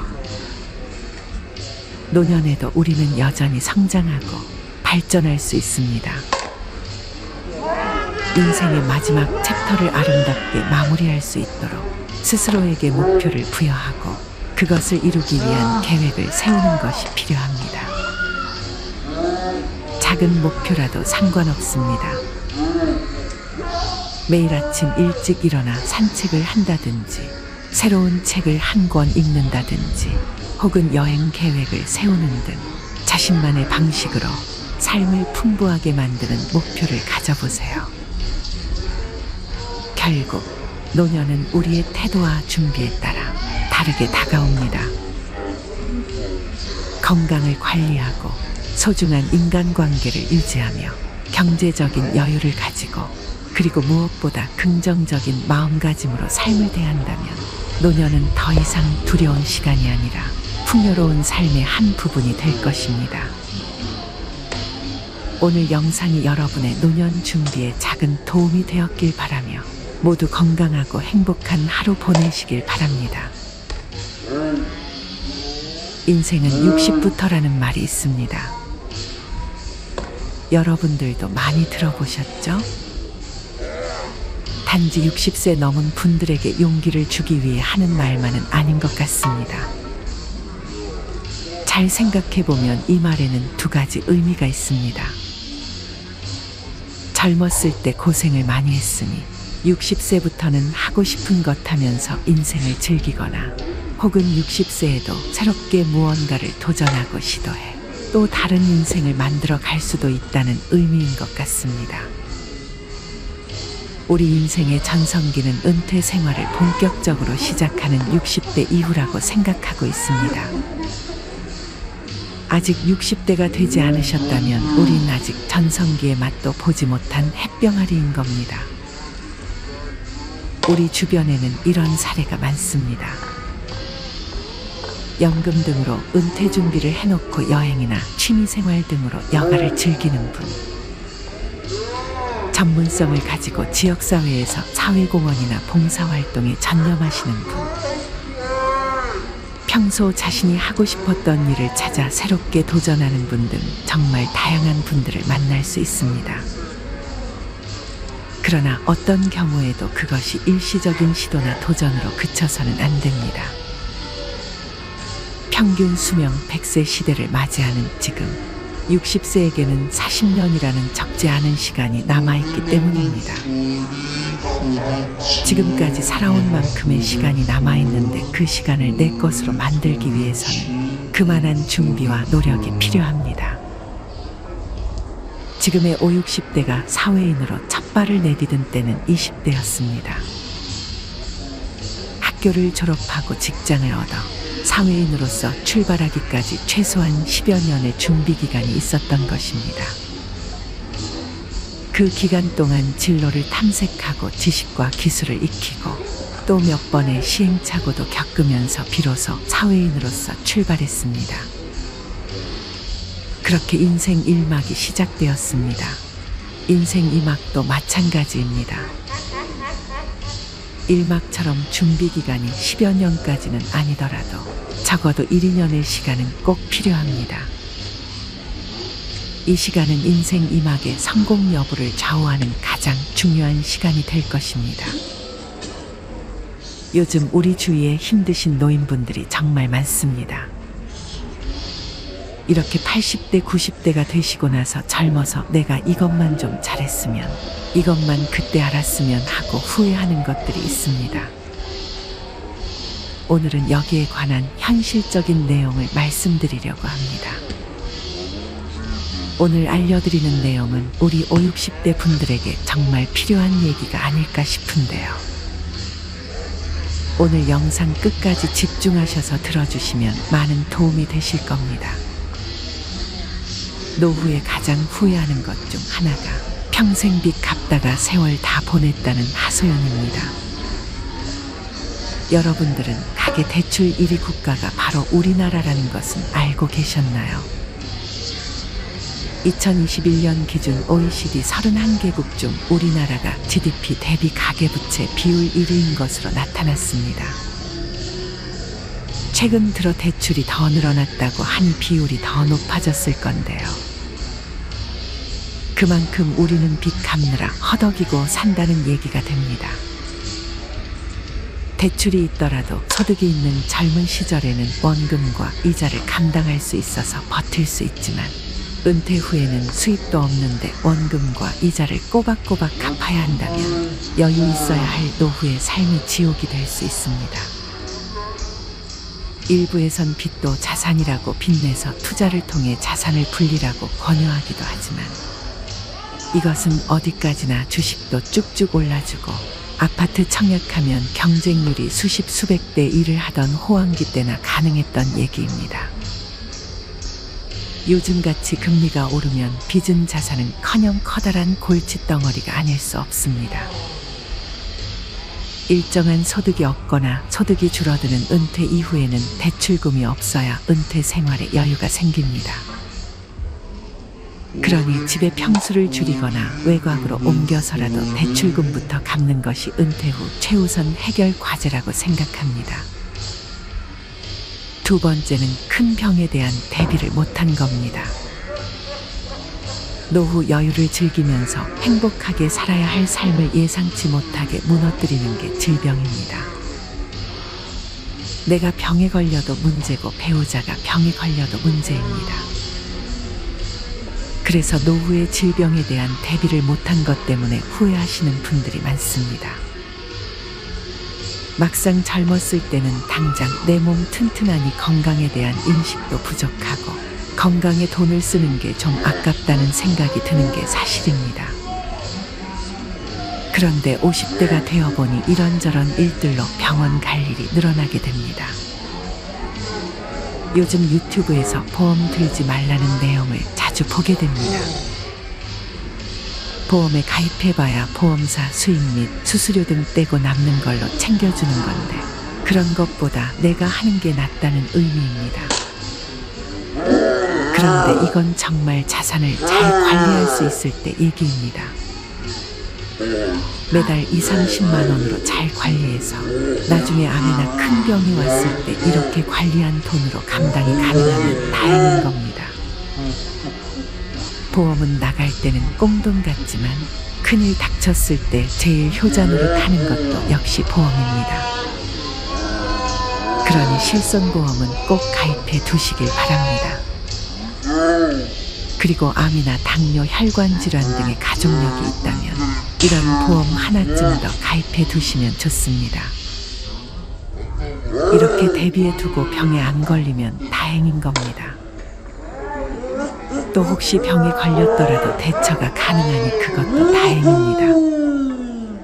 노년에도 우리는 여전히 성장하고 발전할 수 있습니다. 인생의 마지막 챕터를 아름답게 마무리할 수 있도록 스스로에게 목표를 부여하고 그것을 이루기 위한 계획을 세우는 것이 필요합니다. 작은 목표라도 상관없습니다. 매일 아침 일찍 일어나 산책을 한다든지 새로운 책을 한 권 읽는다든지 혹은 여행 계획을 세우는 등 자신만의 방식으로 삶을 풍부하게 만드는 목표를 가져보세요. 결국 노년은 우리의 태도와 준비에 따라 다르게 다가옵니다. 건강을 관리하고 소중한 인간관계를 유지하며 경제적인 여유를 가지고 그리고 무엇보다 긍정적인 마음가짐으로 삶을 대한다면 노년은 더 이상 두려운 시간이 아니라 풍요로운 삶의 한 부분이 될 것입니다. 오늘 영상이 여러분의 노년 준비에 작은 도움이 되었길 바라며 모두 건강하고 행복한 하루 보내시길 바랍니다. 인생은 60부터라는 말이 있습니다. 여러분들도 많이 들어보셨죠? 단지 60세 넘은 분들에게 용기를 주기 위해 하는 말만은 아닌 것 같습니다. 잘 생각해보면 이 말에는 두 가지 의미가 있습니다. 젊었을 때 고생을 많이 했으니 60세부터는 하고 싶은 것 하면서 인생을 즐기거나 혹은 60세에도 새롭게 무언가를 도전하고 시도해 또 다른 인생을 만들어 갈 수도 있다는 의미인 것 같습니다. 우리 인생의 전성기는 은퇴 생활을 본격적으로 시작하는 60대 이후라고 생각하고 있습니다. 아직 60대가 되지 않으셨다면 우린 아직 전성기의 맛도 보지 못한 햇병아리인 겁니다. 우리 주변에는 이런 사례가 많습니다. 연금 등으로 은퇴 준비를 해놓고 여행이나 취미생활 등으로 여가를 즐기는 분, 전문성을 가지고 지역사회에서 사회공헌이나 봉사활동에 전념하시는 분, 평소 자신이 하고 싶었던 일을 찾아 새롭게 도전하는 분 등 정말 다양한 분들을 만날 수 있습니다. 그러나 어떤 경우에도 그것이 일시적인 시도나 도전으로 그쳐서는 안 됩니다. 평균 수명 100세 시대를 맞이하는 지금 60세에게는 40년이라는 적지 않은 시간이 남아있기 때문입니다. 지금까지 살아온 만큼의 시간이 남아있는데 그 시간을 내 것으로 만들기 위해서는 그만한 준비와 노력이 필요합니다. 지금의 5, 60대가 사회인으로 첫 발을 내디딘 때는 20대였습니다. 학교를 졸업하고 직장을 얻어 사회인으로서 출발하기까지 최소한 10여 년의 준비 기간이 있었던 것입니다. 그 기간 동안 진로를 탐색하고 지식과 기술을 익히고 또 몇 번의 시행착오도 겪으면서 비로소 사회인으로서 출발했습니다. 그렇게 인생 1막이 시작되었습니다. 인생 2막도 마찬가지입니다. 1막처럼 준비기간이 10여 년까지는 아니더라도 적어도 1, 2년의 시간은 꼭 필요합니다. 이 시간은 인생 2막의 성공 여부를 좌우하는 가장 중요한 시간이 될 것입니다. 요즘 우리 주위에 힘드신 노인분들이 정말 많습니다. 이렇게 80대, 90대가 되시고 나서 젊어서 내가 이것만 좀 잘했으면, 이것만 그때 알았으면 하고 후회하는 것들이 있습니다. 오늘은 여기에 관한 현실적인 내용을 말씀드리려고 합니다. 오늘 알려드리는 내용은 우리 5, 60대 분들에게 정말 필요한 얘기가 아닐까 싶은데요. 오늘 영상 끝까지 집중하셔서 들어주시면 많은 도움이 되실 겁니다. 노후에 가장 후회하는 것 중 하나가 평생 빚 갚다가 세월 다 보냈다는 하소연입니다. 여러분들은 가계 대출 1위 국가가 바로 우리나라라는 것은 알고 계셨나요? 2021년 기준 OECD 31개국 중 우리나라가 GDP 대비 가계부채 비율 1위인 것으로 나타났습니다. 최근 들어 대출이 더 늘어났다고 하니 비율이 더 높아졌을 건데요. 그만큼 우리는 빚 갚느라 허덕이고 산다는 얘기가 됩니다. 대출이 있더라도 소득이 있는 젊은 시절에는 원금과 이자를 감당할 수 있어서 버틸 수 있지만 은퇴 후에는 수입도 없는데 원금과 이자를 꼬박꼬박 갚아야 한다면 여유 있어야 할 노후의 삶이 지옥이 될 수 있습니다. 일부에선 빚도 자산이라고 빚내서 투자를 통해 자산을 불리라고 권유하기도 하지만 이것은 어디까지나 주식도 쭉쭉 올라주고 아파트 청약하면 경쟁률이 수십 수백 대 1을 하던 호황기 때나 가능했던 얘기입니다. 요즘같이 금리가 오르면 빚은 자산은커녕 커다란 골칫덩어리가 아닐 수 없습니다. 일정한 소득이 없거나 소득이 줄어드는 은퇴 이후에는 대출금이 없어야 은퇴 생활에 여유가 생깁니다. 그러니 집의 평수를 줄이거나 외곽으로 옮겨서라도 대출금부터 갚는 것이 은퇴 후 최우선 해결 과제라고 생각합니다. 두 번째는 큰 병에 대한 대비를 못한 겁니다. 노후 여유를 즐기면서 행복하게 살아야 할 삶을 예상치 못하게 무너뜨리는 게 질병입니다. 내가 병에 걸려도 문제고 배우자가 병에 걸려도 문제입니다. 그래서 노후의 질병에 대한 대비를 못한 것 때문에 후회하시는 분들이 많습니다. 막상 젊었을 때는 당장 내 몸 튼튼하니 건강에 대한 인식도 부족하고 건강에 돈을 쓰는 게 좀 아깝다는 생각이 드는 게 사실입니다. 그런데 50대가 되어보니 이런저런 일들로 병원 갈 일이 늘어나게 됩니다. 요즘 유튜브에서 보험 들지 말라는 내용을 자주 보게 됩니다. 보험에 가입해봐야 보험사 수익 및 수수료 등 떼고 남는 걸로 챙겨주는 건데 그런 것보다 내가 하는 게 낫다는 의미입니다. 그런데 이건 정말 자산을 잘 관리할 수 있을 때 얘기입니다. 매달 2, 30만 원으로 잘 관리해서 나중에 암이나 큰 병이 왔을 때 이렇게 관리한 돈으로 감당이 가능하면 다행인 겁니다. 보험은 나갈 때는 꽁돈 같지만 큰일 닥쳤을 때 제일 효자 노릇하는 것도 역시 보험입니다. 그러니 실손보험은 꼭 가입해 두시길 바랍니다. 그리고 암이나 당뇨, 혈관 질환 등의 가족력이 있다면 이런 보험 하나쯤 더 가입해 두시면 좋습니다. 이렇게 대비해 두고 병에 안 걸리면 다행인 겁니다. 또 혹시 병에 걸렸더라도 대처가 가능하니 그것도 다행입니다.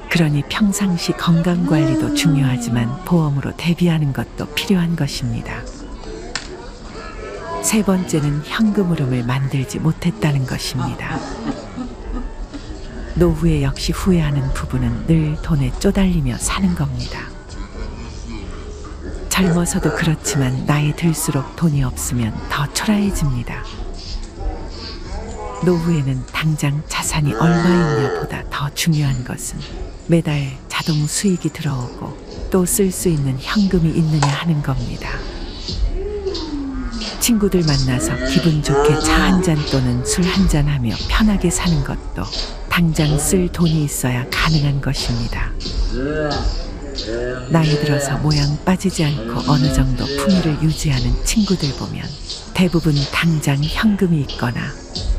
그러니 평상시 건강관리도 중요하지만 보험으로 대비하는 것도 필요한 것입니다. 세 번째는 현금 흐름을 만들지 못했다는 것입니다. 노후에 역시 후회하는 부부는 늘 돈에 쪼달리며 사는 겁니다. 젊어서도 그렇지만 나이 들수록 돈이 없으면 더 초라해집니다. 노후에는 당장 자산이 얼마 있냐보다 더 중요한 것은 매달 자동 수익이 들어오고 또 쓸 수 있는 현금이 있느냐 하는 겁니다. 친구들 만나서 기분 좋게 차 한 잔 또는 술 한 잔 하며 편하게 사는 것도 당장 쓸 돈이 있어야 가능한 것입니다. 나이 들어서 모양 빠지지 않고 어느 정도 품위를 유지하는 친구들 보면 대부분 당장 현금이 있거나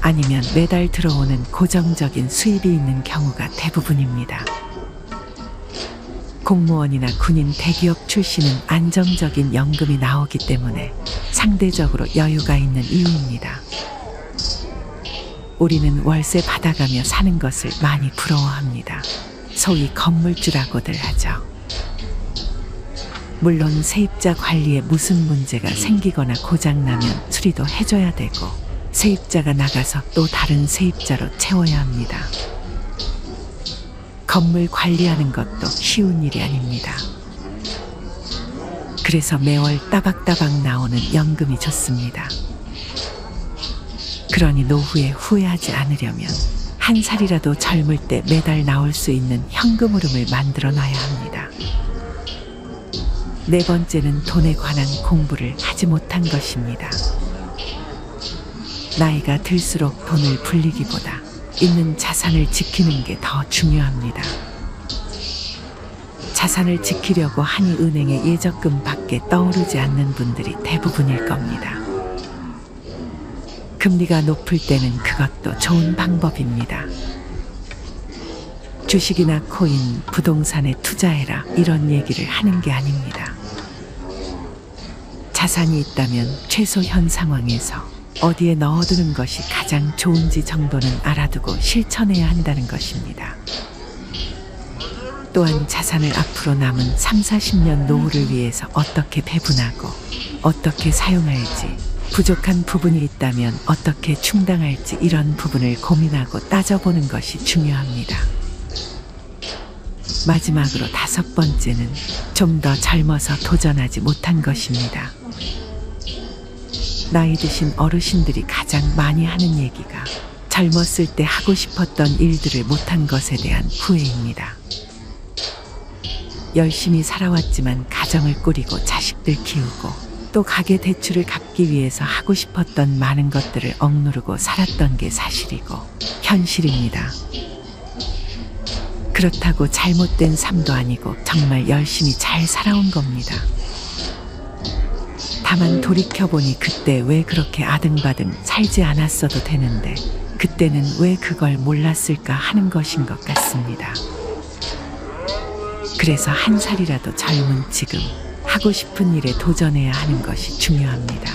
아니면 매달 들어오는 고정적인 수입이 있는 경우가 대부분입니다. 공무원이나 군인, 대기업 출신은 안정적인 연금이 나오기 때문에 상대적으로 여유가 있는 이유입니다. 우리는 월세 받아가며 사는 것을 많이 부러워합니다. 소위 건물주라고들 하죠. 물론 세입자 관리에 무슨 문제가 생기거나 고장나면 수리도 해줘야 되고 세입자가 나가서 또 다른 세입자로 채워야 합니다. 건물 관리하는 것도 쉬운 일이 아닙니다. 그래서 매월 따박따박 나오는 연금이 좋습니다. 그러니 노후에 후회하지 않으려면 한 살이라도 젊을 때 매달 나올 수 있는 현금 흐름을 만들어 놔야 합니다. 네 번째는 돈에 관한 공부를 하지 못한 것입니다. 나이가 들수록 돈을 불리기보다 있는 자산을 지키는 게 더 중요합니다. 자산을 지키려고 하니 은행의 예적금 밖에 떠오르지 않는 분들이 대부분일 겁니다. 금리가 높을 때는 그것도 좋은 방법입니다. 주식이나 코인, 부동산에 투자해라 이런 얘기를 하는 게 아닙니다. 자산이 있다면 최소 현 상황에서 어디에 넣어두는 것이 가장 좋은지 정도는 알아두고 실천해야 한다는 것입니다. 또한 자산을 앞으로 남은 3, 40년 노후를 위해서 어떻게 배분하고 어떻게 사용할지, 부족한 부분이 있다면 어떻게 충당할지 이런 부분을 고민하고 따져보는 것이 중요합니다. 마지막으로 다섯 번째는 좀 더 젊어서 도전하지 못한 것입니다. 나이 드신 어르신들이 가장 많이 하는 얘기가 젊었을 때 하고 싶었던 일들을 못한 것에 대한 후회입니다. 열심히 살아왔지만 가정을 꾸리고 자식들 키우고 또 가계 대출을 갚기 위해서 하고 싶었던 많은 것들을 억누르고 살았던 게 사실이고 현실입니다. 그렇다고 잘못된 삶도 아니고 정말 열심히 잘 살아온 겁니다. 다만 돌이켜보니 그때 왜 그렇게 아등바등 살지 않았어도 되는데 그때는 왜 그걸 몰랐을까 하는 것인 것 같습니다. 그래서 한 살이라도 젊은 지금 하고 싶은 일에 도전해야 하는 것이 중요합니다.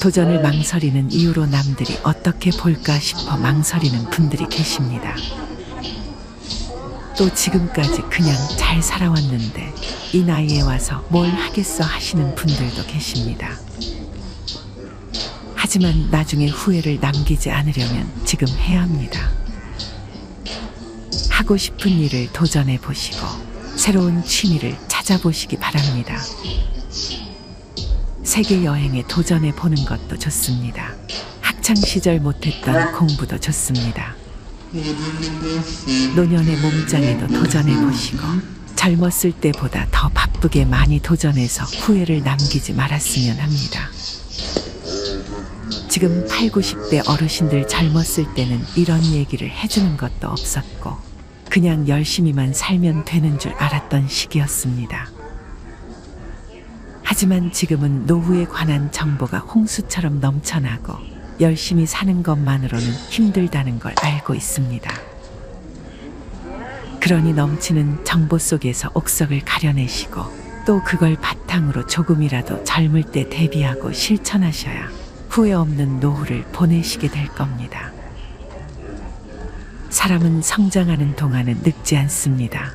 도전을 망설이는 이유로 남들이 어떻게 볼까 싶어 망설이는 분들이 계십니다. 또 지금까지 그냥 잘 살아왔는데 이 나이에 와서 뭘 하겠어 하시는 분들도 계십니다. 하지만 나중에 후회를 남기지 않으려면 지금 해야 합니다. 하고 싶은 일을 도전해 보시고 새로운 취미를 찾아보시기 바랍니다. 세계 여행에 도전해 보는 것도 좋습니다. 학창 시절 못했던 공부도 좋습니다. 노년의 몸짱에도 도전해 보시고 젊었을 때보다 더 바쁘게 많이 도전해서 후회를 남기지 말았으면 합니다. 지금 8, 90대 어르신들 젊었을 때는 이런 얘기를 해주는 것도 없었고 그냥 열심히만 살면 되는 줄 알았던 시기였습니다. 하지만 지금은 노후에 관한 정보가 홍수처럼 넘쳐나고 열심히 사는 것만으로는 힘들다는 걸 알고 있습니다. 그러니 넘치는 정보 속에서 옥석을 가려내시고 또 그걸 바탕으로 조금이라도 젊을 때 대비하고 실천하셔야 후회 없는 노후를 보내시게 될 겁니다. 사람은 성장하는 동안은 늙지 않습니다.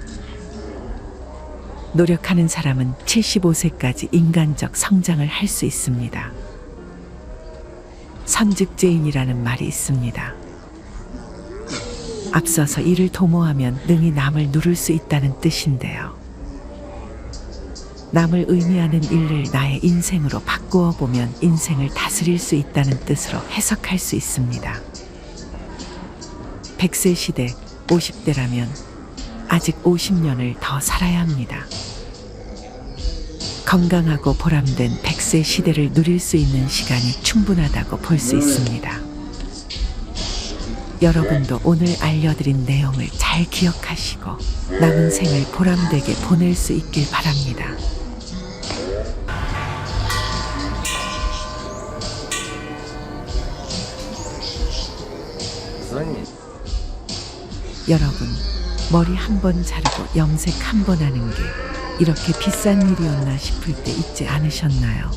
노력하는 사람은 75세까지 인간적 성장을 할 수 있습니다. 선즉죄인이라는 말이 있습니다. 앞서서 이를 도모하면 능히 남을 누를 수 있다는 뜻인데요. 남을 의미하는 일을 나의 인생으로 바꾸어 보면 인생을 다스릴 수 있다는 뜻으로 해석할 수 있습니다. 100세 시대 50대라면 아직 50년을 더 살아야 합니다. 건강하고 보람된 100세 시대를 누릴 수 있는 시간이 충분하다고 볼 수 있습니다. 여러분도 오늘 알려드린 내용을 잘 기억하시고 남은 생을 보람되게 보낼 수 있길 바랍니다. 여러분, 머리 한 번 자르고 염색 한 번 하는 게 이렇게 비싼 일이었나 싶을 때 있지 않으셨나요?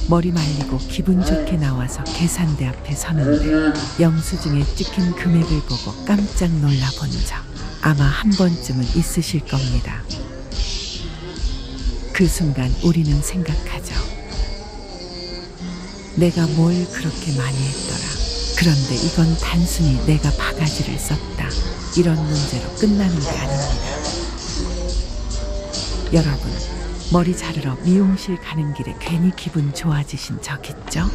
머리 말리고 기분 좋게 나와서 계산대 앞에 서는데 영수증에 찍힌 금액을 보고 깜짝 놀라본 적 아마 한 번쯤은 있으실 겁니다. 그 순간 우리는 생각하죠. 내가 뭘 그렇게 많이 했더라. 그런데 이건 단순히 내가 바가지를 썼다. 이런 문제로 끝나는 게 아닙니다. 여러분, 머리 자르러 미용실 가는 길에 괜히 기분 좋아지신 적 있죠?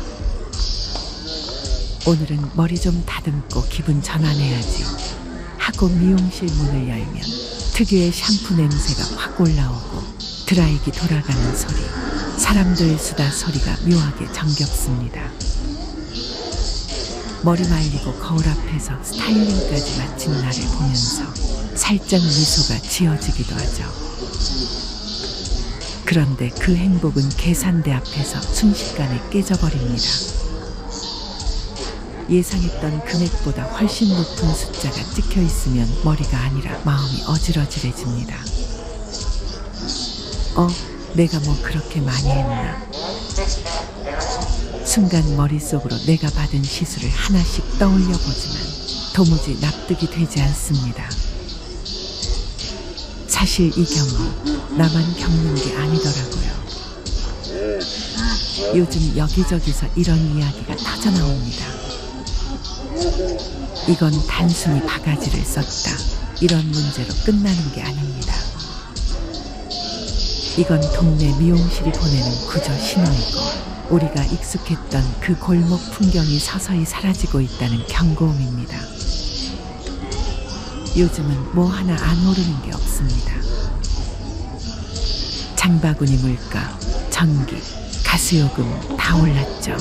오늘은 머리 좀 다듬고 기분 전환해야지 하고 미용실 문을 열면 특유의 샴푸 냄새가 확 올라오고 드라이기 돌아가는 소리, 사람들 수다 소리가 묘하게 정겹습니다. 머리 말리고 거울 앞에서 스타일링까지 마친 나를 보면서 살짝 미소가 지어지기도 하죠. 그런데 그 행복은 계산대 앞에서 순식간에 깨져버립니다. 예상했던 금액보다 훨씬 높은 숫자가 찍혀 있으면 머리가 아니라 마음이 어지러지해집니다. 내가 뭐 그렇게 많이 했나? 순간 머릿속으로 내가 받은 시술을 하나씩 떠올려 보지만 도무지 납득이 되지 않습니다. 사실 이 경우 나만 겪는 게 아니더라고요. 요즘 여기저기서 이런 이야기가 터져나옵니다. 이건 단순히 바가지를 썼다. 이런 문제로 끝나는 게 아닙니다. 이건 동네 미용실이 보내는 구조 신호이고 우리가 익숙했던 그 골목 풍경이 서서히 사라지고 있다는 경고음입니다. 요즘은 뭐 하나 안 오르는 게 없습니다. 장바구니 물가, 전기, 가스요금 다 올랐죠.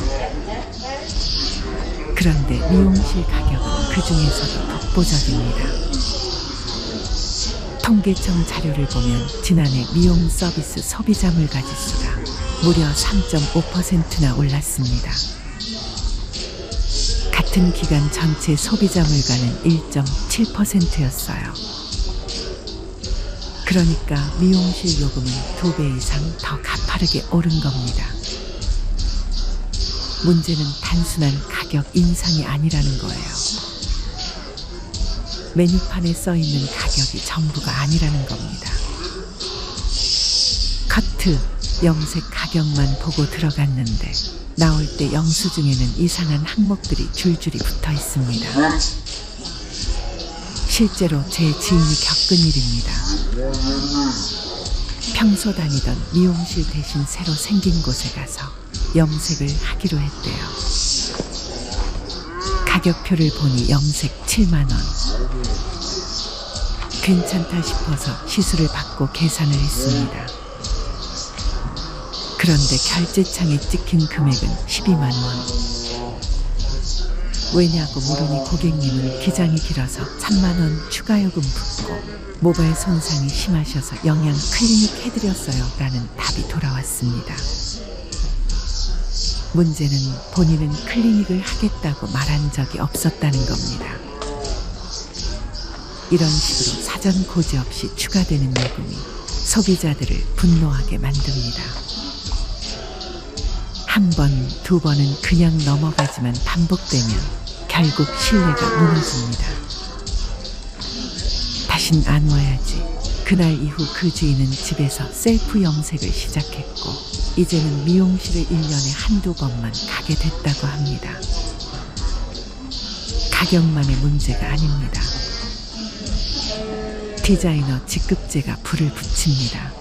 그런데 미용실 가격은 그 중에서도 독보적입니다. 통계청 자료를 보면 지난해 미용 서비스 소비자 물가 지수가 무려 3.5%나 올랐습니다. 같은 기간 전체 소비자 물가는 1.7%였어요. 그러니까 미용실 요금은 2배 이상 더 가파르게 오른 겁니다. 문제는 단순한 가격 인상이 아니라는 거예요. 메뉴판에 써 있는 가격이 전부가 아니라는 겁니다. 커트, 염색 가격만 보고 들어갔는데 나올 때 영수증에는 이상한 항목들이 줄줄이 붙어 있습니다. 실제로 제 지인이 겪은 일입니다. 평소 다니던 미용실 대신 새로 생긴 곳에 가서 염색을 하기로 했대요. 가격표를 보니 염색 7만 원. 괜찮다 싶어서 시술을 받고 계산을 했습니다. 그런데 결제창에 찍힌 금액은 12만 원. 왜냐고 물으니 고객님은 기장이 길어서 3만 원 추가 요금 붙고 모발 손상이 심하셔서 영양 클리닉 해드렸어요 라는 답이 돌아왔습니다. 문제는 본인은 클리닉을 하겠다고 말한 적이 없었다는 겁니다. 이런 식으로 사전 고지 없이 추가되는 요금이 소비자들을 분노하게 만듭니다. 한 번, 두 번은 그냥 넘어가지만 반복되면 결국 신뢰가 무너집니다. 다신 안 와야지. 그날 이후 그 주인은 집에서 셀프 염색을 시작했고 이제는 미용실을 1년에 한두 번만 가게 됐다고 합니다. 가격만의 문제가 아닙니다. 디자이너 직급제가 불을 붙입니다.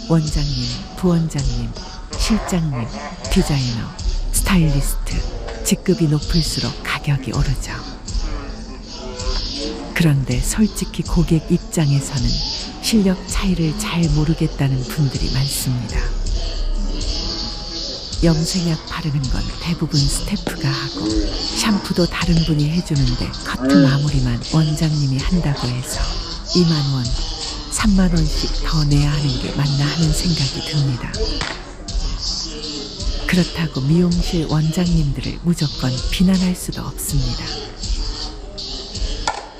원장님, 부원장님, 실장님, 디자이너, 스타일리스트, 직급이 높을수록 가격이 오르죠. 그런데 솔직히 고객 입장에서는 실력 차이를 잘 모르겠다는 분들이 많습니다. 염색약 바르는 건 대부분 스태프가 하고 샴푸도 다른 분이 해주는데 커트 마무리만 원장님이 한다고 해서 2만 원, 3만 원씩 더 내야 하는 게 맞나 하는 생각이 듭니다. 그렇다고 미용실 원장님들을 무조건 비난할 수도 없습니다.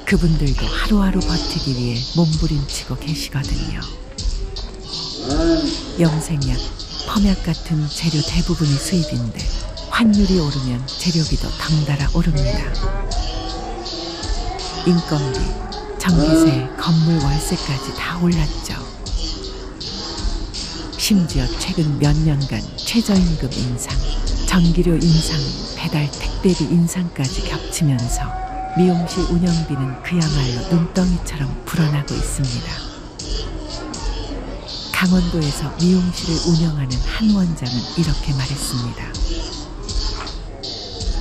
그분들도 하루하루 버티기 위해 몸부림치고 계시거든요. 염색약, 펌약 같은 재료 대부분이 수입인데 환율이 오르면 재료비도 덩달아 오릅니다. 인건비, 전기세, 건물 월세까지 다 올랐죠. 심지어 최근 몇 년간 최저임금 인상, 전기료 인상, 배달 택배비 인상까지 겹치면서 미용실 운영비는 그야말로 눈덩이처럼 불어나고 있습니다. 강원도에서 미용실을 운영하는 한 원장은 이렇게 말했습니다.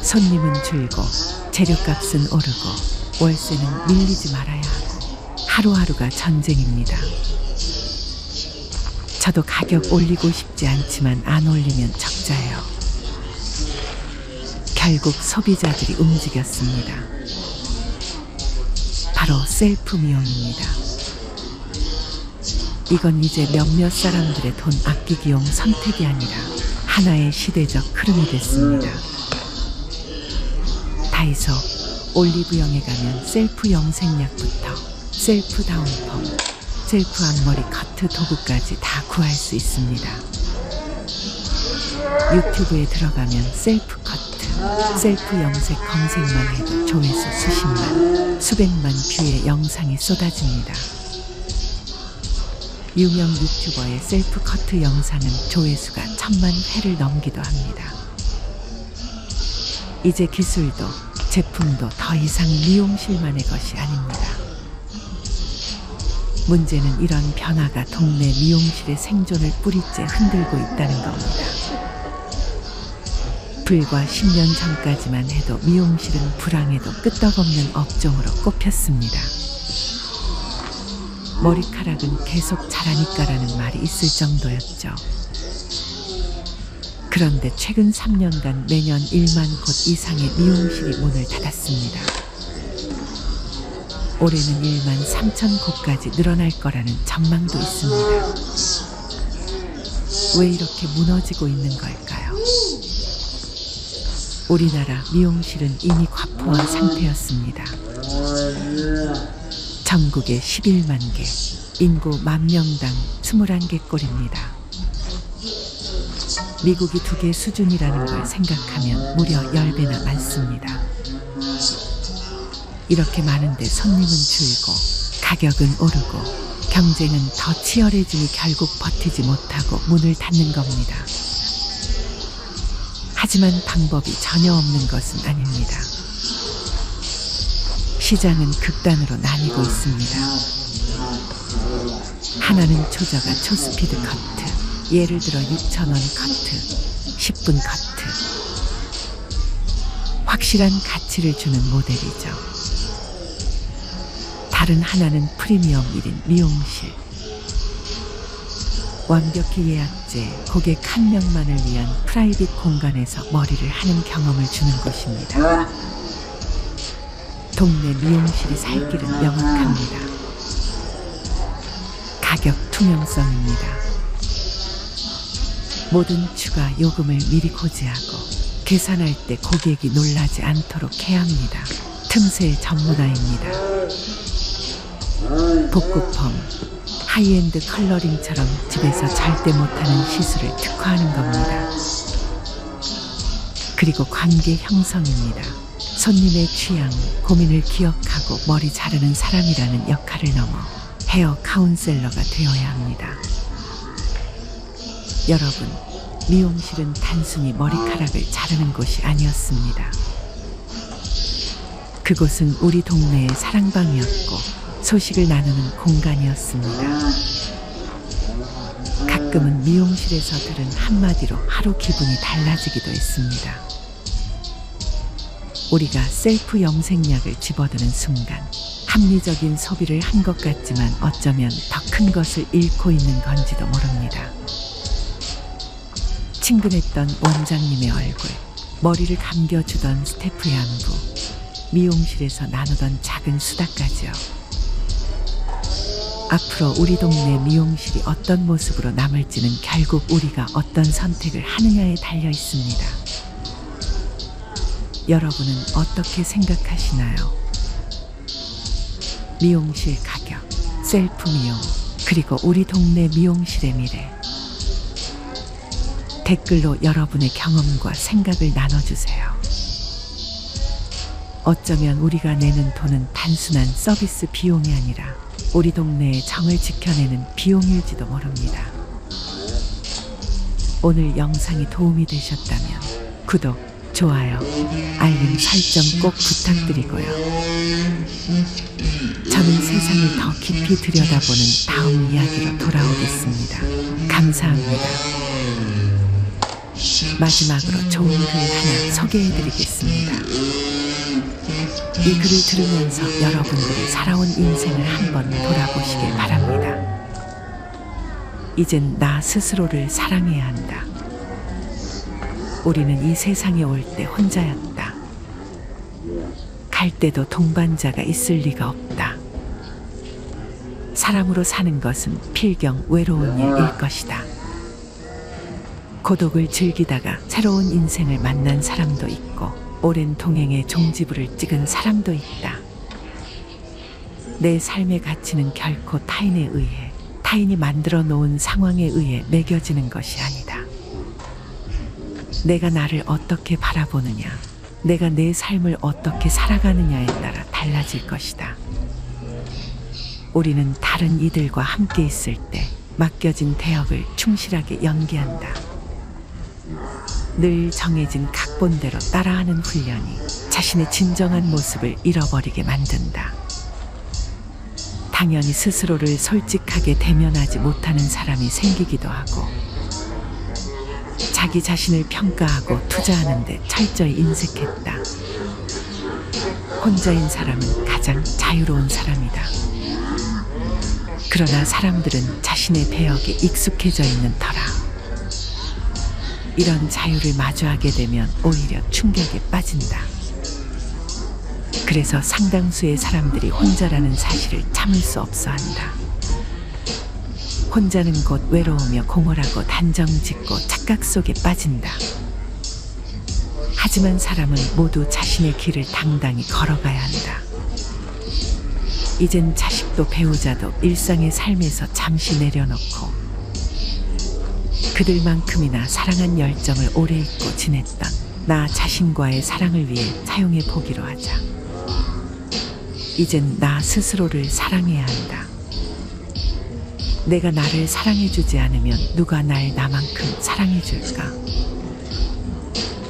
손님은 줄고 재료값은 오르고 월세는 밀리지 말아야 하고 하루하루가 전쟁입니다. 저도 가격 올리고 싶지 않지만 안 올리면 적자예요. 결국 소비자들이 움직였습니다. 바로 셀프 미용입니다. 이건 이제 몇몇 사람들의 돈 아끼기용 선택이 아니라 하나의 시대적 흐름이 됐습니다. 다이소, 올리브영에 가면 셀프 염색약부터 셀프 다운펌, 셀프 앞머리 커트 도구까지 다 구할 수 있습니다. 유튜브에 들어가면 셀프 커트, 셀프 염색 검색만 해도 조회수 수십만, 수백만 뷰의 영상이 쏟아집니다. 유명 유튜버의 셀프 커트 영상은 조회수가 1000만 회를 넘기도 합니다. 이제 기술도 제품도 더 이상 미용실만의 것이 아닙니다. 문제는 이런 변화가 동네 미용실의 생존을 뿌리째 흔들고 있다는 겁니다. 불과 10년 전까지만 해도 미용실은 불황에도 끄떡없는 업종으로 꼽혔습니다. 머리카락은 계속 자라니까라는 말이 있을 정도였죠. 그런데 최근 3년간 매년 1만 곳 이상의 미용실이 문을 닫았습니다. 올해는 1만 3천 곳까지 늘어날 거라는 전망도 있습니다. 왜 이렇게 무너지고 있는 걸까요? 우리나라 미용실은 이미 과포화 상태였습니다. 전국에 11만 개, 인구 10,000명당 21개 꼴입니다. 미국이 2개 수준이라는 걸 생각하면 무려 10배나 많습니다. 이렇게 많은데 손님은 줄고 가격은 오르고 경쟁은 더 치열해지니 결국 버티지 못하고 문을 닫는 겁니다. 하지만 방법이 전혀 없는 것은 아닙니다. 시장은 극단으로 나뉘고 있습니다. 하나는 초저가 초스피드 커트, 예를 들어 6,000원 커트, 10분 커트. 확실한 가치를 주는 모델이죠. 다른 하나는 프리미엄 1인 미용실. 완벽히 예약제 고객 한 명만을 위한 프라이빗 공간에서 머리를 하는 경험을 주는 곳입니다. 동네 미용실이 살 길은 명확합니다. 가격 투명성입니다. 모든 추가 요금을 미리 고지하고 계산할 때 고객이 놀라지 않도록 해야 합니다. 틈새 전문화입니다. 복구펌, 하이엔드 컬러링처럼 집에서 절대 못하는 시술을 특화하는 겁니다. 그리고 관계 형성입니다. 손님의 취향, 고민을 기억하고 머리 자르는 사람이라는 역할을 넘어 헤어 카운셀러가 되어야 합니다. 여러분, 미용실은 단순히 머리카락을 자르는 곳이 아니었습니다. 그곳은 우리 동네의 사랑방이었고 소식을 나누는 공간이었습니다. 가끔은 미용실에서 들은 한마디로 하루 기분이 달라지기도 했습니다. 우리가 셀프 염색약을 집어드는 순간 합리적인 소비를 한 것 같지만 어쩌면 더 큰 것을 잃고 있는 건지도 모릅니다. 친근했던 원장님의 얼굴, 머리를 감겨주던 스태프의 안부, 미용실에서 나누던 작은 수다까지요. 앞으로 우리 동네 미용실이 어떤 모습으로 남을지는 결국 우리가 어떤 선택을 하느냐에 달려 있습니다. 여러분은 어떻게 생각하시나요? 미용실 가격, 셀프 미용, 그리고 우리 동네 미용실의 미래. 댓글로 여러분의 경험과 생각을 나눠주세요. 어쩌면 우리가 내는 돈은 단순한 서비스 비용이 아니라 우리 동네의 정을 지켜내는 비용일지도 모릅니다. 오늘 영상이 도움이 되셨다면 구독, 좋아요, 알림 설정 꼭 부탁드리고요. 저는 세상을 더 깊이 들여다보는 다음 이야기로 돌아오겠습니다. 감사합니다. 마지막으로 좋은 글 하나 소개해드리겠습니다. 이 글을 들으면서 여러분들이 살아온 인생을 한번 돌아보시길 바랍니다. 이젠 나 스스로를 사랑해야 한다. 우리는 이 세상에 올 때 혼자였다. 갈 때도 동반자가 있을 리가 없다. 사람으로 사는 것은 필경 외로운 일일 것이다. 고독을 즐기다가 새로운 인생을 만난 사람도 있고 오랜 동행의 종지부를 찍은 사람도 있다. 내 삶의 가치는 결코 타인에 의해, 타인이 만들어 놓은 상황에 의해 매겨지는 것이 아니다. 내가 나를 어떻게 바라보느냐, 내가 내 삶을 어떻게 살아가느냐에 따라 달라질 것이다. 우리는 다른 이들과 함께 있을 때 맡겨진 대역을 충실하게 연기한다. 늘 정해진 각본대로 따라하는 훈련이 자신의 진정한 모습을 잃어버리게 만든다. 당연히 스스로를 솔직하게 대면하지 못하는 사람이 생기기도 하고, 자기 자신을 평가하고 투자하는 데 철저히 인색했다. 혼자인 사람은 가장 자유로운 사람이다. 그러나 사람들은 자신의 배역에 익숙해져 있는 터라 이런 자유를 마주하게 되면 오히려 충격에 빠진다. 그래서 상당수의 사람들이 혼자라는 사실을 참을 수 없어 한다. 혼자는 곧 외로우며 공허하고 단정짓고 착각 속에 빠진다. 하지만 사람은 모두 자신의 길을 당당히 걸어가야 한다. 이젠 자식도 배우자도 일상의 삶에서 잠시 내려놓고 그들만큼이나 사랑한 열정을 오래 잊고 지냈던 나 자신과의 사랑을 위해 사용해 보기로 하자. 이젠 나 스스로를 사랑해야 한다. 내가 나를 사랑해주지 않으면 누가 날 나만큼 사랑해줄까?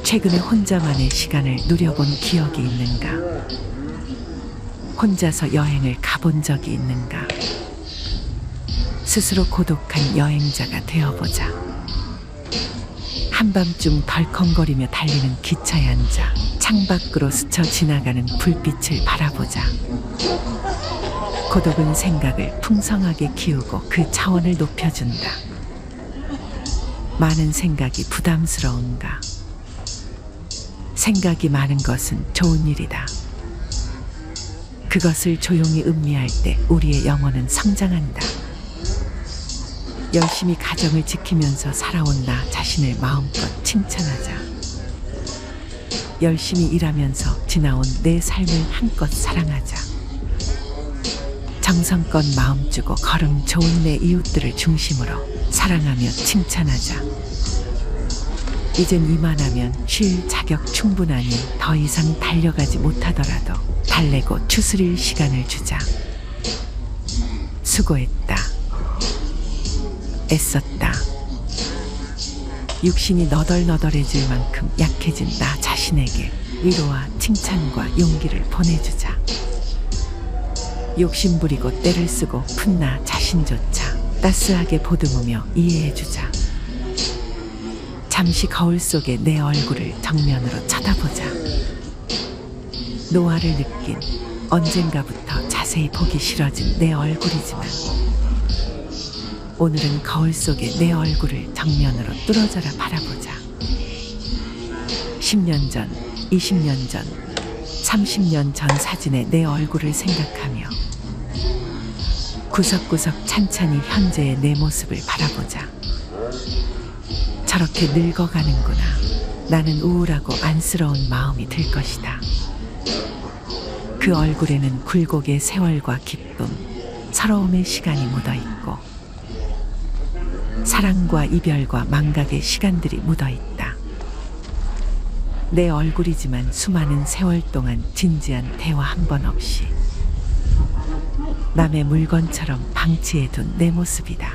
최근에 혼자만의 시간을 누려본 기억이 있는가? 혼자서 여행을 가본 적이 있는가? 스스로 고독한 여행자가 되어보자. 한밤중 덜컹거리며 달리는 기차에 앉아 창밖으로 스쳐 지나가는 불빛을 바라보자. 고독은 생각을 풍성하게 키우고 그 차원을 높여준다. 많은 생각이 부담스러운가? 생각이 많은 것은 좋은 일이다. 그것을 조용히 음미할 때 우리의 영혼은 성장한다. 열심히 가정을 지키면서 살아온 나 자신을 마음껏 칭찬하자. 열심히 일하면서 지나온 내 삶을 한껏 사랑하자. 정성껏 마음 주고 걸음 좋은 내 이웃들을 중심으로 사랑하며 칭찬하자. 이젠 이만하면 쉴 자격 충분하니 더 이상 달려가지 못하더라도 달래고 추스릴 시간을 주자. 수고했다. 애썼다. 육신이 너덜너덜해질 만큼 약해진 나 자신에게 위로와 칭찬과 용기를 보내주자. 욕심부리고 때를 쓰고 푼 나 자신조차 따스하게 보듬으며 이해해주자. 잠시 거울 속에 내 얼굴을 정면으로 쳐다보자. 노화를 느낀 언젠가부터 자세히 보기 싫어진 내 얼굴이지만 오늘은 거울 속에 내 얼굴을 정면으로 뚫어져라 바라보자. 10년 전, 20년 전, 30년 전 사진의 내 얼굴을 생각하며 구석구석 찬찬히 현재의 내 모습을 바라보자. 저렇게 늙어가는구나. 나는 우울하고 안쓰러운 마음이 들 것이다. 그 얼굴에는 굴곡의 세월과 기쁨, 서러움의 시간이 묻어있고 사랑과 이별과 망각의 시간들이 묻어있다. 내 얼굴이지만 수많은 세월 동안 진지한 대화 한 번 없이 남의 물건처럼 방치해둔 내 모습이다.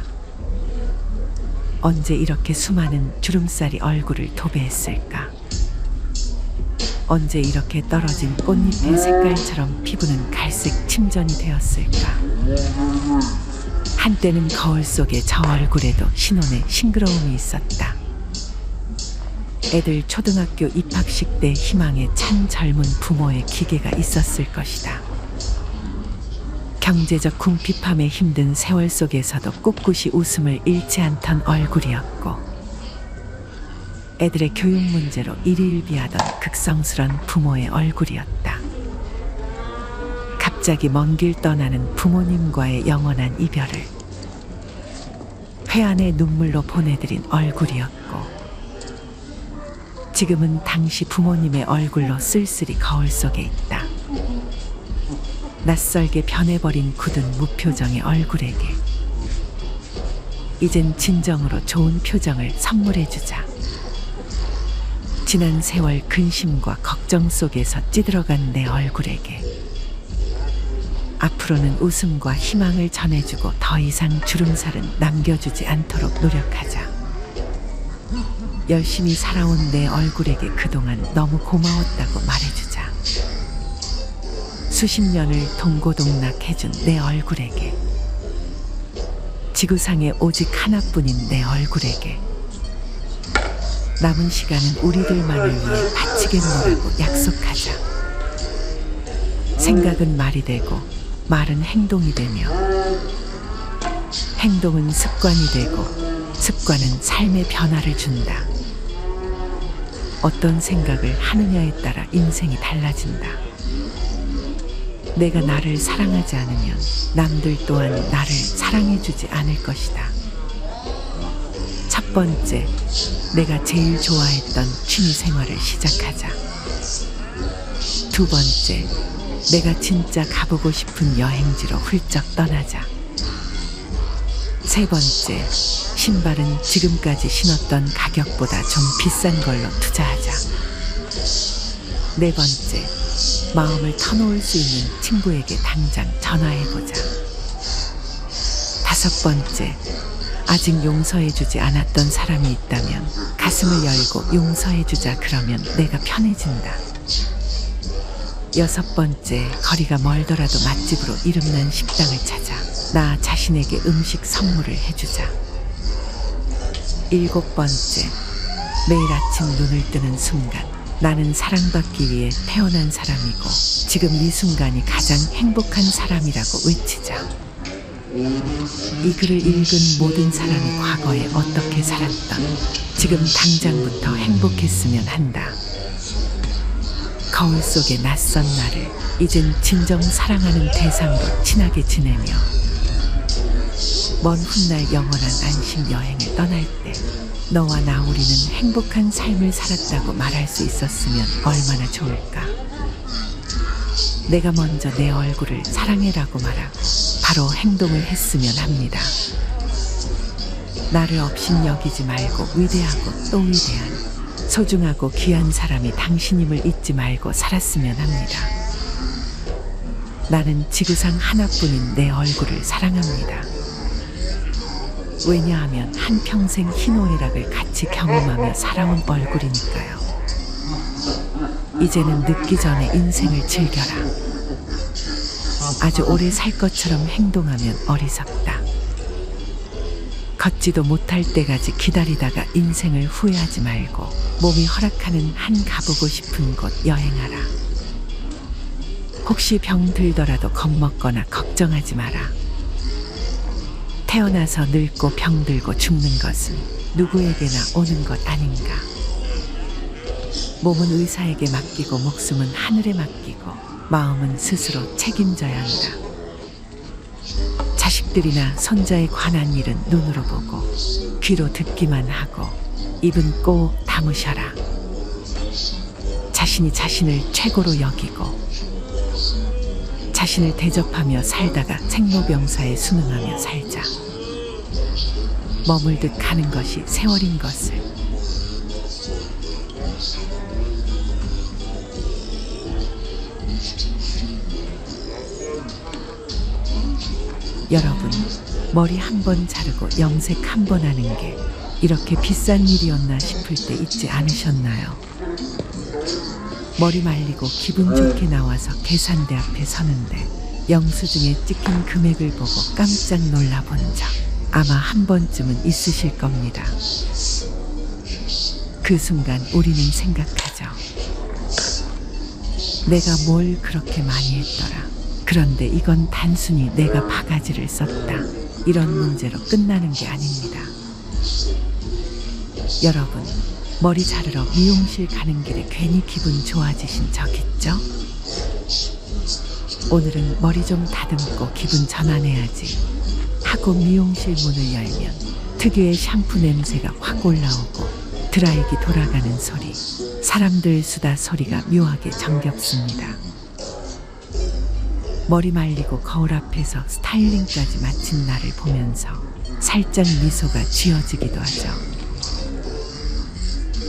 언제 이렇게 수많은 주름살이 얼굴을 도배했을까? 언제 이렇게 떨어진 꽃잎의 색깔처럼 피부는 갈색 침전이 되었을까? 한때는 거울 속에 저 얼굴에도 신혼의 싱그러움이 있었다. 애들 초등학교 입학식 때 희망에 찬 젊은 부모의 기계가 있었을 것이다. 경제적 궁핍함에 힘든 세월 속에서도 꿋꿋이 웃음을 잃지 않던 얼굴이었고 애들의 교육 문제로 일희일비하던 극성스런 부모의 얼굴이었다. 갑자기 먼 길 떠나는 부모님과의 영원한 이별을 회한의 눈물로 보내드린 얼굴이었고 지금은 당시 부모님의 얼굴로 쓸쓸히 거울 속에 있다. 낯설게 변해버린 굳은 무표정의 얼굴에게 이젠 진정으로 좋은 표정을 선물해주자. 지난 세월 근심과 걱정 속에서 찌들어간 내 얼굴에게 앞으로는 웃음과 희망을 전해주고 더 이상 주름살은 남겨주지 않도록 노력하자. 열심히 살아온 내 얼굴에게 그동안 너무 고마웠다고 말해주자. 수십 년을 동고동락해준 내 얼굴에게 지구상에 오직 하나뿐인 내 얼굴에게 남은 시간은 우리들만을 위해 바치겠노라고 약속하자. 생각은 말이 되고 말은 행동이 되며 행동은 습관이 되고 습관은 삶의 변화를 준다. 어떤 생각을 하느냐에 따라 인생이 달라진다. 내가 나를 사랑하지 않으면 남들 또한 나를 사랑해주지 않을 것이다. 첫 번째, 내가 제일 좋아했던 취미 생활을 시작하자. 두 번째, 내가 진짜 가보고 싶은 여행지로 훌쩍 떠나자. 세 번째, 신발은 지금까지 신었던 가격보다 좀 비싼 걸로 투자하자. 네 번째, 마음을 터놓을 수 있는 친구에게 당장 전화해보자. 다섯 번째, 아직 용서해주지 않았던 사람이 있다면 가슴을 열고 용서해주자. 그러면 내가 편해진다. 여섯 번째, 거리가 멀더라도 맛집으로 이름난 식당을 찾아 나 자신에게 음식 선물을 해주자. 일곱 번째, 매일 아침 눈을 뜨는 순간 나는 사랑받기 위해 태어난 사람이고 지금 이 순간이 가장 행복한 사람이라고 외치자. 이 글을 읽은 모든 사람이 과거에 어떻게 살았던, 지금 당장부터 행복했으면 한다. 거울 속의 낯선 나를 이젠 진정 사랑하는 대상으로 친하게 지내며 먼 훗날 영원한 안식 여행을 떠날 때 너와 나 우리는 행복한 삶을 살았다고 말할 수 있었으면 얼마나 좋을까. 내가 먼저 내 얼굴을 사랑해라고 말하고 바로 행동을 했으면 합니다. 나를 없인 여기지 말고 위대하고 또 위대한 소중하고 귀한 사람이 당신임을 잊지 말고 살았으면 합니다. 나는 지구상 하나뿐인 내 얼굴을 사랑합니다. 왜냐하면 한평생 희노애락을 같이 경험하며 살아온 얼굴이니까요. 이제는 늦기 전에 인생을 즐겨라. 아주 오래 살 것처럼 행동하면 어리석다. 걷지도 못할 때까지 기다리다가 인생을 후회하지 말고 몸이 허락하는 한 가보고 싶은 곳 여행하라. 혹시 병 들더라도 겁먹거나 걱정하지 마라. 태어나서 늙고 병들고 죽는 것은 누구에게나 오는 것 아닌가. 몸은 의사에게 맡기고 목숨은 하늘에 맡기고 마음은 스스로 책임져야 한다. 자식들이나 손자에 관한 일은 눈으로 보고 귀로 듣기만 하고 입은 꼭 다무셔라. 자신이 자신을 최고로 여기고 자신을 대접하며 살다가 생로병사에 순응하며 살자. 머물듯 가는 것이 세월인 것을. 여러분, 머리 한 번 자르고 염색 한 번 하는 게 이렇게 비싼 일이었나 싶을 때 있지 않으셨나요? 머리 말리고 기분 좋게 나와서 계산대 앞에 서는데 영수증에 찍힌 금액을 보고 깜짝 놀라본 적 아마 한 번쯤은 있으실 겁니다. 그 순간 우리는 생각하죠. 내가 뭘 그렇게 많이 했더라. 그런데 이건 단순히 내가 바가지를 썼다. 이런 문제로 끝나는 게 아닙니다. 여러분, 머리 자르러 미용실 가는 길에 괜히 기분 좋아지신 적 있죠? 오늘은 머리 좀 다듬고 기분 전환해야지 하고 미용실 문을 열면 특유의 샴푸 냄새가 확 올라오고 드라이기 돌아가는 소리, 사람들 수다 소리가 묘하게 정겹습니다. 머리 말리고 거울 앞에서 스타일링까지 마친 나를 보면서 살짝 미소가 지어지기도 하죠.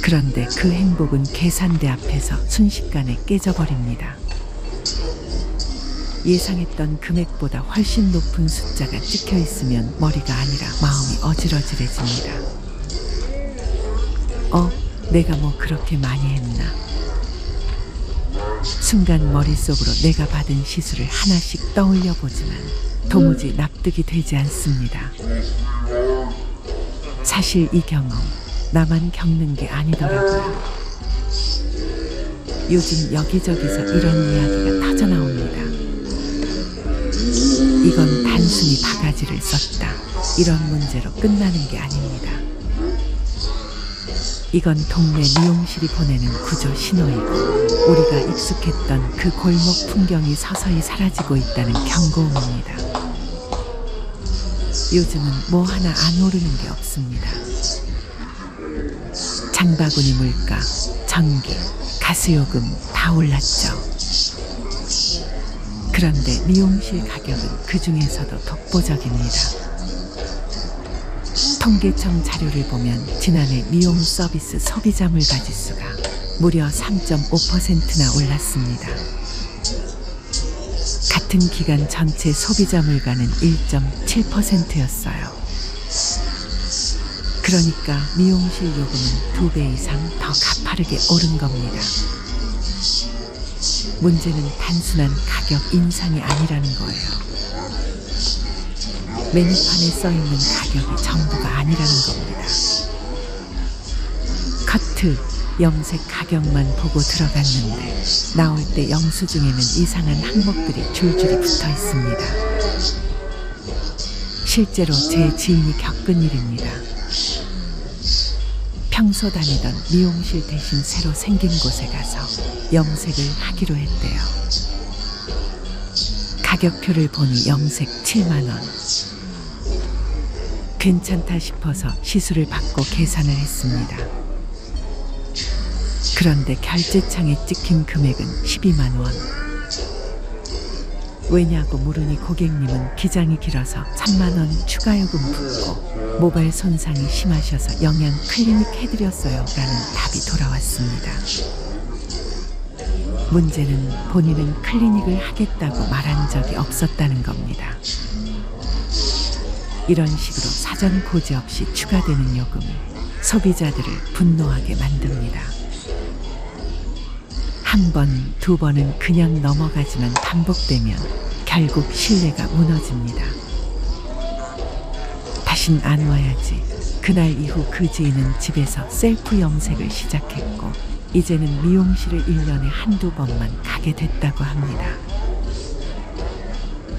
그런데 그 행복은 계산대 앞에서 순식간에 깨져버립니다. 예상했던 금액보다 훨씬 높은 숫자가 찍혀 있으면 머리가 아니라 마음이 어지러지해집니다. 내가 뭐 그렇게 많이 했나? 순간 머릿속으로 내가 받은 시술을 하나씩 떠올려 보지만 도무지 납득이 되지 않습니다. 사실 이 경험 나만 겪는 게 아니더라고요. 요즘 여기저기서 이런 이야기가 터져나옵니다. 이건 단순히 바가지를 썼다. 이런 문제로 끝나는 게 아닙니다. 이건 동네 미용실이 보내는 구조 신호이고 우리가 익숙했던 그 골목 풍경이 서서히 사라지고 있다는 경고음입니다. 요즘은 뭐 하나 안 오르는 게 없습니다. 장바구니 물가, 전기, 가스요금 다 올랐죠. 그런데 미용실 가격은 그 중에서도 독보적입니다. 통계청 자료를 보면 지난해 미용 서비스 소비자물 가지수가 무려 3.5%나 올랐습니다. 같은 기간 전체 소비자 물가는 1.7%였어요. 그러니까 미용실 요금은 2배 이상 더 가파르게 오른 겁니다. 문제는 단순한 가격 인상이 아니라는 거예요. 메뉴판에 써있는 가격이 전부가 아니라는 겁니다. 커트, 염색 가격만 보고 들어갔는데 나올 때 영수증에는 이상한 항목들이 줄줄이 붙어 있습니다. 실제로 제 지인이 겪은 일입니다. 평소 다니던 미용실 대신 새로 생긴 곳에 가서 염색을 하기로 했대요. 가격표를 보니 염색 7만 원. 괜찮다 싶어서 시술을 받고 계산을 했습니다. 그런데 결제창에 찍힌 금액은 12만 원. 왜냐고 물으니 고객님은 기장이 길어서 3만 원 추가 요금 붙고 모발 손상이 심하셔서 영양 클리닉 해드렸어요 라는 답이 돌아왔습니다. 문제는 본인은 클리닉을 하겠다고 말한 적이 없었다는 겁니다. 이런 식으로 사전 고지 없이 추가되는 요금이 소비자들을 분노하게 만듭니다. 한 번, 두 번은 그냥 넘어가지만 반복되면 결국 신뢰가 무너집니다. 다신 안 와야지. 그날 이후 그 지인은 집에서 셀프 염색을 시작했고 이제는 미용실을 1년에 한두 번만 가게 됐다고 합니다.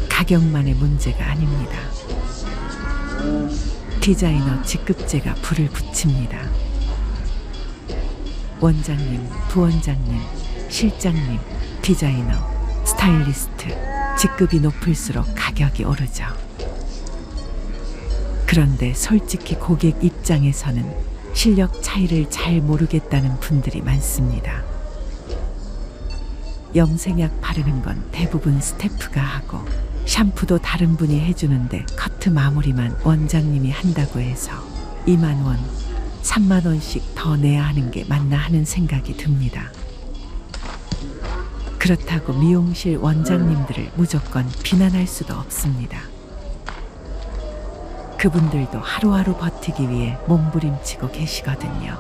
가격만의 문제가 아닙니다. 디자이너 직급제가 불을 붙입니다. 원장님, 부원장님, 실장님, 디자이너, 스타일리스트, 직급이 높을수록 가격이 오르죠. 그런데 솔직히 고객 입장에서는 실력 차이를 잘 모르겠다는 분들이 많습니다. 염색약 바르는 건 대부분 스태프가 하고 샴푸도 다른 분이 해주는데 커트 마무리만 원장님이 한다고 해서 2만 원, 3만 원씩 더 내야 하는 게 맞나 하는 생각이 듭니다. 그렇다고 미용실 원장님들을 무조건 비난할 수도 없습니다. 그분들도 하루하루 버티기 위해 몸부림치고 계시거든요.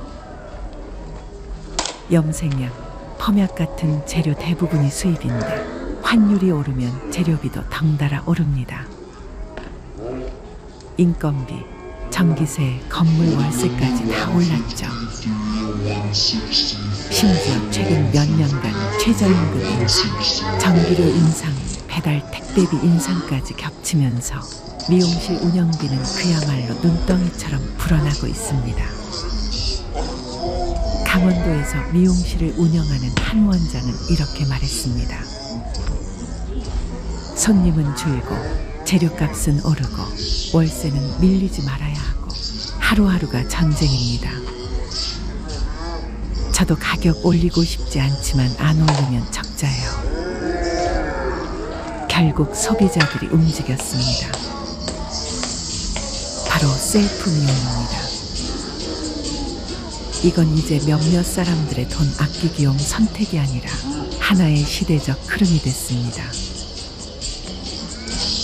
염색약, 펌약 같은 재료 대부분이 수입인데 환율이 오르면 재료비도 덩달아 오릅니다. 인건비, 전기세, 건물 월세까지 다 올랐죠. 심지어 최근 몇 년간 최저임금 인상, 전기료 인상, 배달 택배비 인상까지 겹치면서 미용실 운영비는 그야말로 눈덩이처럼 불어나고 있습니다. 강원도에서 미용실을 운영하는 한 원장은 이렇게 말했습니다. 손님은 줄고 재료값은 오르고 월세는 밀리지 말아야 하고 하루하루가 전쟁입니다. 저도 가격 올리고 싶지 않지만 안 올리면 적자예요. 결국 소비자들이 움직였습니다. 바로 셀프 미용입니다. 이건 이제 몇몇 사람들의 돈 아끼기용 선택이 아니라 하나의 시대적 흐름이 됐습니다.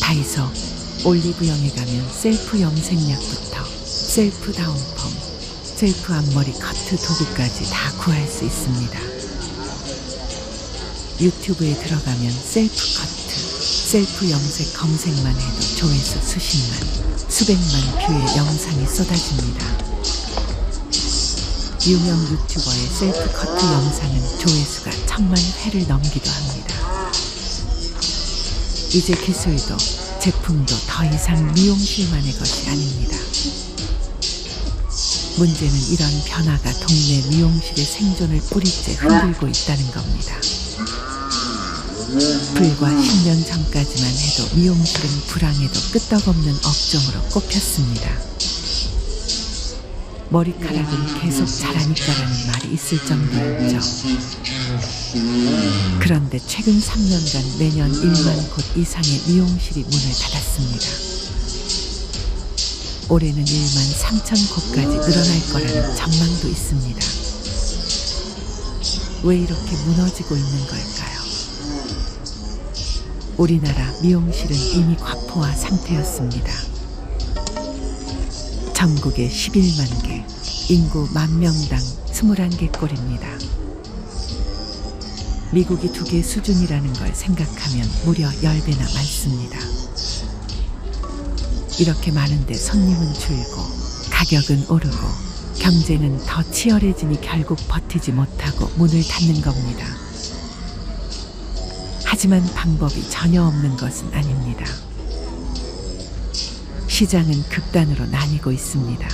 다이소, 올리브영에 가면 셀프 염색약부터 셀프 다운펌, 셀프 앞머리 커트 도구까지 다 구할 수 있습니다. 유튜브에 들어가면 셀프 커트, 셀프 염색 검색만 해도 조회수 수십만, 수백만 뷰의 영상이 쏟아집니다. 유명 유튜버의 셀프 커트 영상은 조회수가 1000만 회를 넘기도 합니다. 이제 기술도 제품도 더 이상 미용실만의 것이 아닙니다. 문제는 이런 변화가 동네 미용실의 생존을 뿌리째 흔들고 있다는 겁니다. 불과 10년 전까지만 해도 미용실은 불황에도 끄떡없는 업종으로 꼽혔습니다. 머리카락은 계속 자라니까라는 말이 있을 정도였죠. 그런데 최근 3년간 매년 1만 곳 이상의 미용실이 문을 닫았습니다. 올해는 1만 3천 곳까지 늘어날 거라는 전망도 있습니다. 왜 이렇게 무너지고 있는 걸까요? 우리나라 미용실은 이미 과포화 상태였습니다. 전국에 11만 개, 인구 10,000명당 21개 꼴입니다. 미국이 2개 수준이라는 걸 생각하면 무려 10배나 많습니다. 이렇게 많은데 손님은 줄고 가격은 오르고 경제는 더 치열해지니 결국 버티지 못하고 문을 닫는 겁니다. 하지만 방법이 전혀 없는 것은 아닙니다. 시장은 극단으로 나뉘고 있습니다.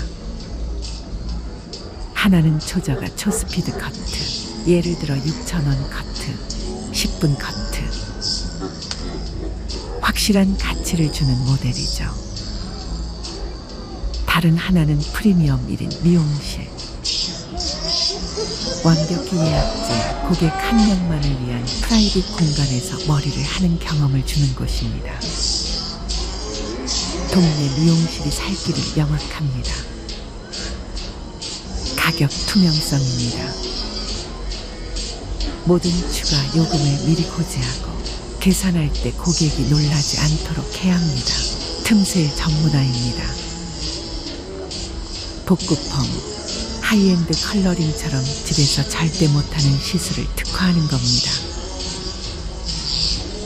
하나는 초저가 초스피드 커트, 예를 들어 6,000원 커트, 10분 커트. 확실한 가치를 주는 모델이죠. 다른 하나는 프리미엄 1인 미용실. 완벽히 예약제, 고객 한 명만을 위한 프라이빗 공간에서 머리를 하는 경험을 주는 곳입니다. 동네 미용실이 살 길을 명확합니다. 가격 투명성입니다. 모든 추가 요금을 미리 고지하고 계산할 때 고객이 놀라지 않도록 해야 합니다. 틈새 전문화입니다. 복구펌, 하이엔드 컬러링처럼 집에서 절대 못하는 시술을 특화하는 겁니다.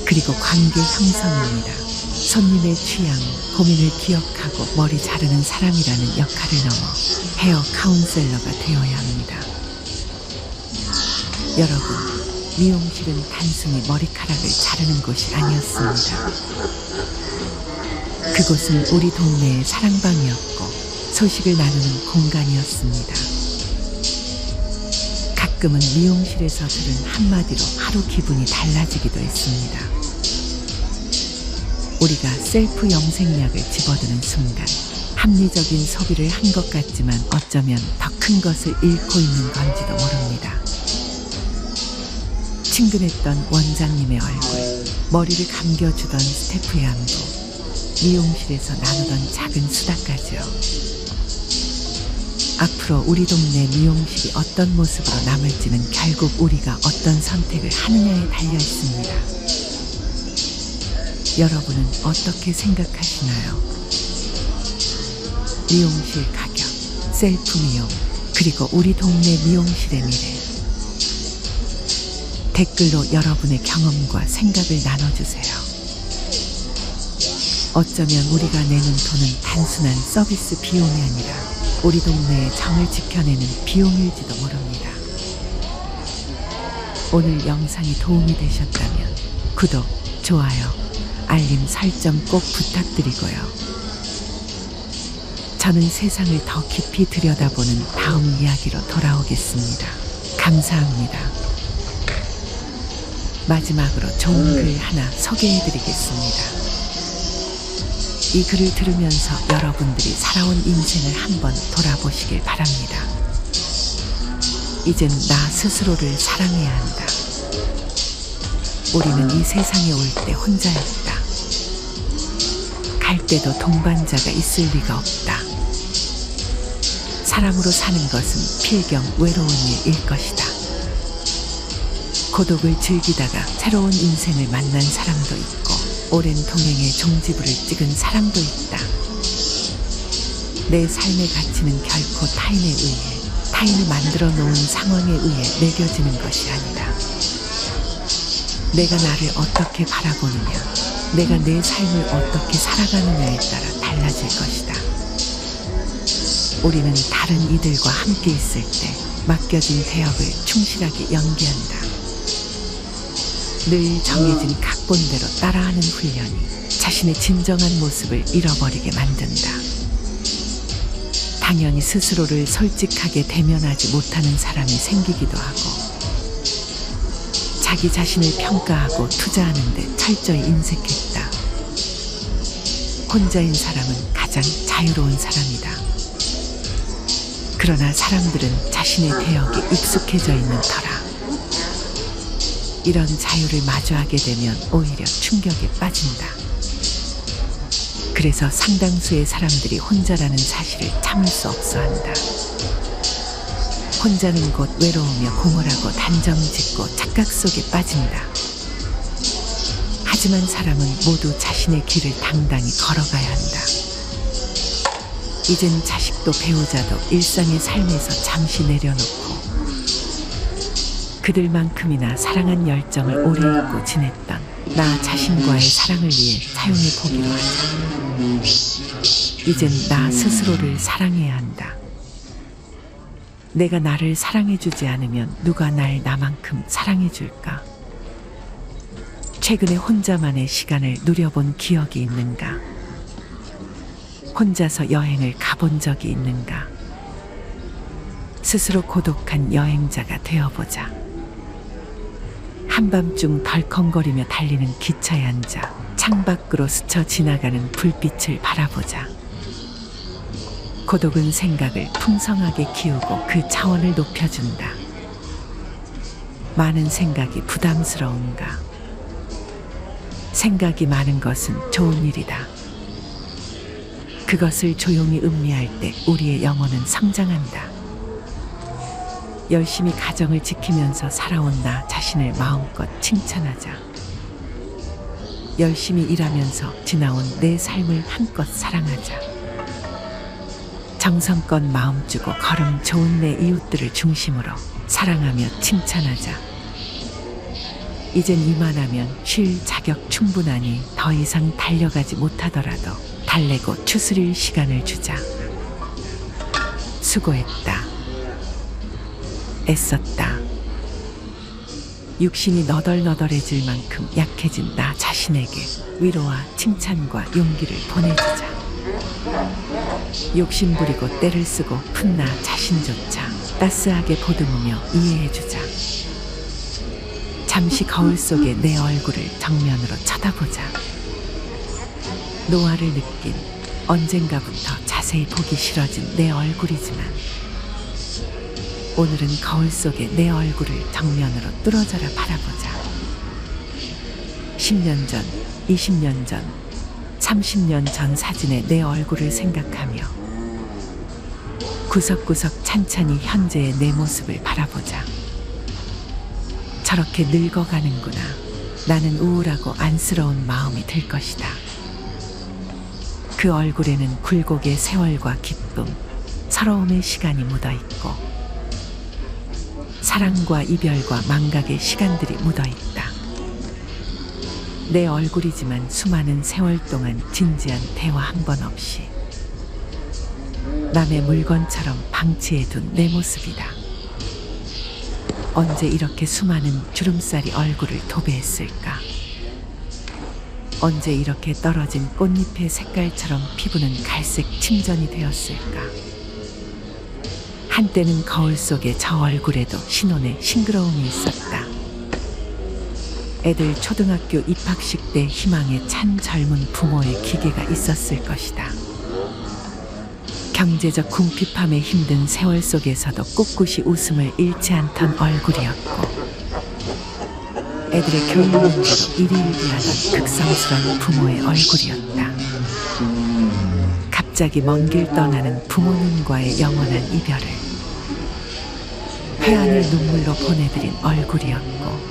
그리고 관계 형성입니다. 손님의 취향, 고민을 기억하고 머리 자르는 사람이라는 역할을 넘어 헤어 카운셀러가 되어야 합니다. 여러분, 미용실은 단순히 머리카락을 자르는 곳이 아니었습니다. 그곳은 우리 동네의 사랑방이었고 소식을 나누는 공간이었습니다. 가끔은 미용실에서 들은 한마디로 하루 기분이 달라지기도 했습니다. 우리가 셀프 염색약을 집어드는 순간 합리적인 소비를 한 것 같지만 어쩌면 더 큰 것을 잃고 있는 건지도 모릅니다. 친근했던 원장님의 얼굴, 머리를 감겨주던 스태프의 안부, 미용실에서 나누던 작은 수다까지요. 앞으로 우리 동네 미용실이 어떤 모습으로 남을지는 결국 우리가 어떤 선택을 하느냐에 달려 있습니다. 여러분은 어떻게 생각하시나요? 미용실 가격, 셀프 미용, 그리고 우리 동네 미용실의 미래. 댓글로 여러분의 경험과 생각을 나눠주세요. 어쩌면 우리가 내는 돈은 단순한 서비스 비용이 아니라 우리 동네의 정을 지켜내는 비용일지도 모릅니다. 오늘 영상이 도움이 되셨다면 구독, 좋아요, 알림 설정 꼭 부탁드리고요. 저는 세상을 더 깊이 들여다보는 다음 이야기로 돌아오겠습니다. 감사합니다. 마지막으로 좋은 글 하나 소개해드리겠습니다. 이 글을 들으면서 여러분들이 살아온 인생을 한번 돌아보시길 바랍니다. 이젠 나 스스로를 사랑해야 한다. 우리는 이 세상에 올 때 혼자였다. 갈 때도 동반자가 있을 리가 없다. 사람으로 사는 것은 필경 외로운 일일 것이다. 고독을 즐기다가 새로운 인생을 만난 사람도 있고 오랜 동행의 종지부를 찍은 사람도 있다. 내 삶의 가치는 결코 타인에 의해, 타인이 만들어 놓은 상황에 의해 매겨지는 것이 아니다. 내가 나를 어떻게 바라보느냐, 내가 내 삶을 어떻게 살아가느냐에 따라 달라질 것이다. 우리는 다른 이들과 함께 있을 때 맡겨진 대역을 충실하게 연기한다. 늘 정해진 각본대로 따라하는 훈련이 자신의 진정한 모습을 잃어버리게 만든다. 당연히 스스로를 솔직하게 대면하지 못하는 사람이 생기기도 하고, 자기 자신을 평가하고 투자하는 데 철저히 인색했다. 혼자인 사람은 가장 자유로운 사람이다. 그러나 사람들은 자신의 대역에 익숙해져 있는 터라 이런 자유를 마주하게 되면 오히려 충격에 빠진다. 그래서 상당수의 사람들이 혼자라는 사실을 참을 수 없어 한다. 혼자는 곧 외로우며 공허하고 단정짓고 착각 속에 빠진다. 하지만 사람은 모두 자신의 길을 당당히 걸어가야 한다. 이젠 자식도 배우자도 일상의 삶에서 잠시 내려놓고 그들만큼이나 사랑한 열정을 오래 잊고 지냈던 나 자신과의 사랑을 위해 사용해 보기로 하자. 이젠 나 스스로를 사랑해야 한다. 내가 나를 사랑해주지 않으면 누가 날 나만큼 사랑해줄까? 최근에 혼자만의 시간을 누려본 기억이 있는가? 혼자서 여행을 가본 적이 있는가? 스스로 고독한 여행자가 되어보자. 한밤중 덜컹거리며 달리는 기차에 앉아 창밖으로 스쳐 지나가는 불빛을 바라보자. 고독은 생각을 풍성하게 키우고 그 차원을 높여준다. 많은 생각이 부담스러운가? 생각이 많은 것은 좋은 일이다. 그것을 조용히 음미할 때 우리의 영혼은 성장한다. 열심히 가정을 지키면서 살아온 나 자신을 마음껏 칭찬하자. 열심히 일하면서 지나온 내 삶을 한껏 사랑하자. 정성껏 마음 주고 걸음 좋은 내 이웃들을 중심으로 사랑하며 칭찬하자. 이젠 이만하면 쉴 자격 충분하니 더 이상 달려가지 못하더라도 달래고 추스릴 시간을 주자. 수고했다. 애썼다. 육신이 너덜너덜해질 만큼 약해진 나 자신에게 위로와 칭찬과 용기를 보내주자. 욕심부리고 때를 쓰고 푼 나 자신조차 따스하게 보듬으며 이해해주자. 잠시 거울 속에 내 얼굴을 정면으로 쳐다보자. 노화를 느낀 언젠가부터 자세히 보기 싫어진 내 얼굴이지만 오늘은 거울 속에 내 얼굴을 정면으로 뚫어져라 바라보자. 10년 전, 20년 전, 30년 전 사진의 내 얼굴을 생각하며 구석구석 찬찬히 현재의 내 모습을 바라보자. 저렇게 늙어가는구나. 나는 우울하고 안쓰러운 마음이 들 것이다. 그 얼굴에는 굴곡의 세월과 기쁨, 서러움의 시간이 묻어있고 사랑과 이별과 망각의 시간들이 묻어있다. 내 얼굴이지만 수많은 세월 동안 진지한 대화 한 번 없이 남의 물건처럼 방치해둔 내 모습이다. 언제 이렇게 수많은 주름살이 얼굴을 도배했을까? 언제 이렇게 떨어진 꽃잎의 색깔처럼 피부는 갈색 침전이 되었을까? 한때는 거울 속에 저 얼굴에도 신혼의 싱그러움이 있었다. 애들 초등학교 입학식 때 희망에 찬 젊은 부모의 기계가 있었을 것이다. 경제적 궁핍함에 힘든 세월 속에서도 꿋꿋이 웃음을 잃지 않던 얼굴이었고 애들의 교육 문제로 일희일비하던 극성스러운 부모의 얼굴이었다. 갑자기 먼 길 떠나는 부모님과의 영원한 이별을 회한을 눈물로 보내드린 얼굴이었고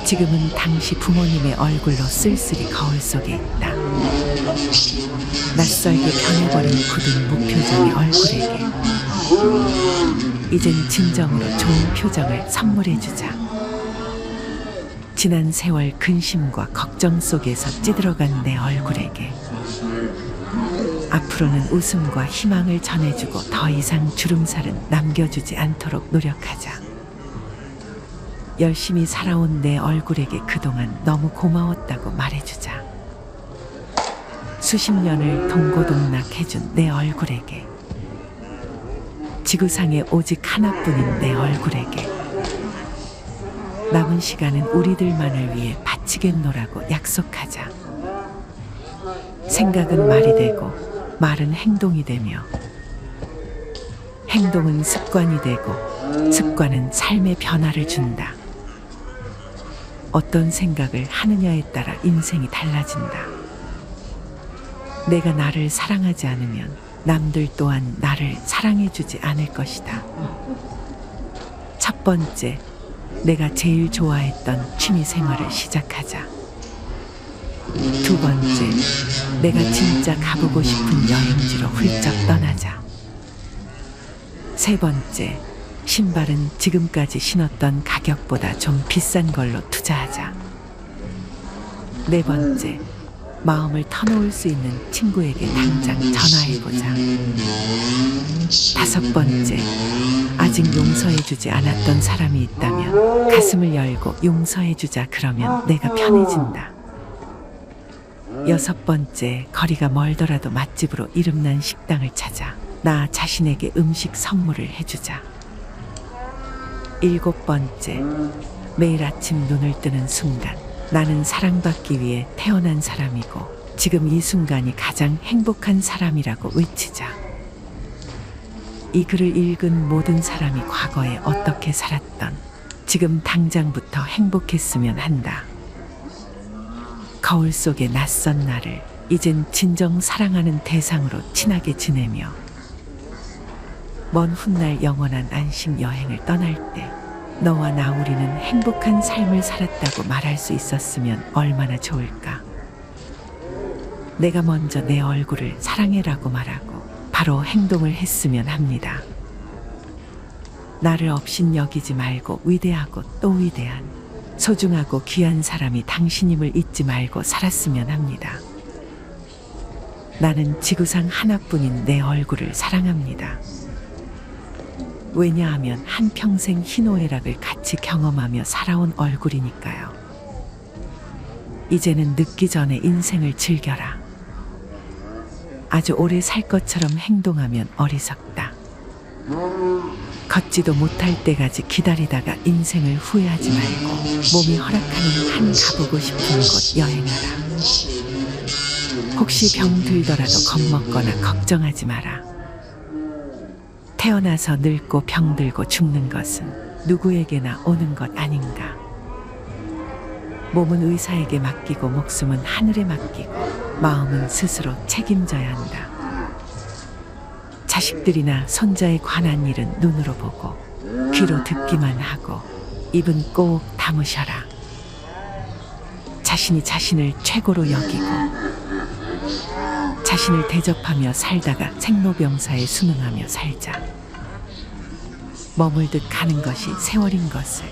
지금은 당시 부모님의 얼굴로 쓸쓸히 거울 속에 있다. 낯설게 변해버린 굳은 무표정의 얼굴에게 이젠 진정으로 좋은 표정을 선물해주자. 지난 세월 근심과 걱정 속에서 찌들어간 내 얼굴에게 앞으로는 웃음과 희망을 전해주고 더 이상 주름살은 남겨주지 않도록 노력하자. 열심히 살아온 내 얼굴에게 그동안 너무 고마웠다고 말해주자. 수십 년을 동고동락해준 내 얼굴에게 지구상에 오직 하나뿐인 내 얼굴에게 남은 시간은 우리들만을 위해 바치겠노라고 약속하자. 생각은 말이 되고 말은 행동이 되며 행동은 습관이 되고 습관은 삶의 변화를 준다. 어떤 생각을 하느냐에 따라 인생이 달라진다. 내가 나를 사랑하지 않으면 남들 또한 나를 사랑해주지 않을 것이다. 첫 번째, 내가 제일 좋아했던 취미 생활을 시작하자. 두 번째, 내가 진짜 가보고 싶은 여행지로 훌쩍 떠나자. 세 번째, 신발은 지금까지 신었던 가격보다 좀 비싼 걸로 투자하자. 네 번째, 마음을 터놓을 수 있는 친구에게 당장 전화해보자. 다섯 번째, 아직 용서해주지 않았던 사람이 있다면 가슴을 열고 용서해주자. 그러면 내가 편해진다. 6번째, 거리가 멀더라도 맛집으로 이름난 식당을 찾아 나 자신에게 음식 선물을 해주자. 7번째, 매일 아침 눈을 뜨는 순간 나는 사랑받기 위해 태어난 사람이고 지금 이 순간이 가장 행복한 사람이라고 외치자. 이 글을 읽은 모든 사람이 과거에 어떻게 살았던, 지금 당장부터 행복했으면 한다. 거울 속의 낯선 나를 이젠 진정 사랑하는 대상으로 친하게 지내며 먼 훗날 영원한 안식 여행을 떠날 때 너와 나 우리는 행복한 삶을 살았다고 말할 수 있었으면 얼마나 좋을까. 내가 먼저 내 얼굴을 사랑해라고 말하고 바로 행동을 했으면 합니다. 나를 없인 여기지 말고 위대하고 또 위대한 소중하고 귀한 사람이 당신임을 잊지 말고 살았으면 합니다. 나는 지구상 하나뿐인 내 얼굴을 사랑합니다. 왜냐하면 한평생 희노애락을 같이 경험하며 살아온 얼굴이니까요. 이제는 늦기 전에 인생을 즐겨라. 아주 오래 살 것처럼 행동하면 어리석다. 걷지도 못할 때까지 기다리다가 인생을 후회하지 말고 몸이 허락하는 한 가보고 싶은 곳 여행하라. 혹시 병 들더라도 겁먹거나 걱정하지 마라. 태어나서 늙고 병들고 죽는 것은 누구에게나 오는 것 아닌가. 몸은 의사에게 맡기고 목숨은 하늘에 맡기고 마음은 스스로 책임져야 한다. 자식들이나 손자에 관한 일은 눈으로 보고 귀로 듣기만 하고 입은 꼭 다무셔라. 자신이 자신을 최고로 여기고 자신을 대접하며 살다가 생로병사에 순응하며 살자. 머물듯 가는 것이 세월인 것을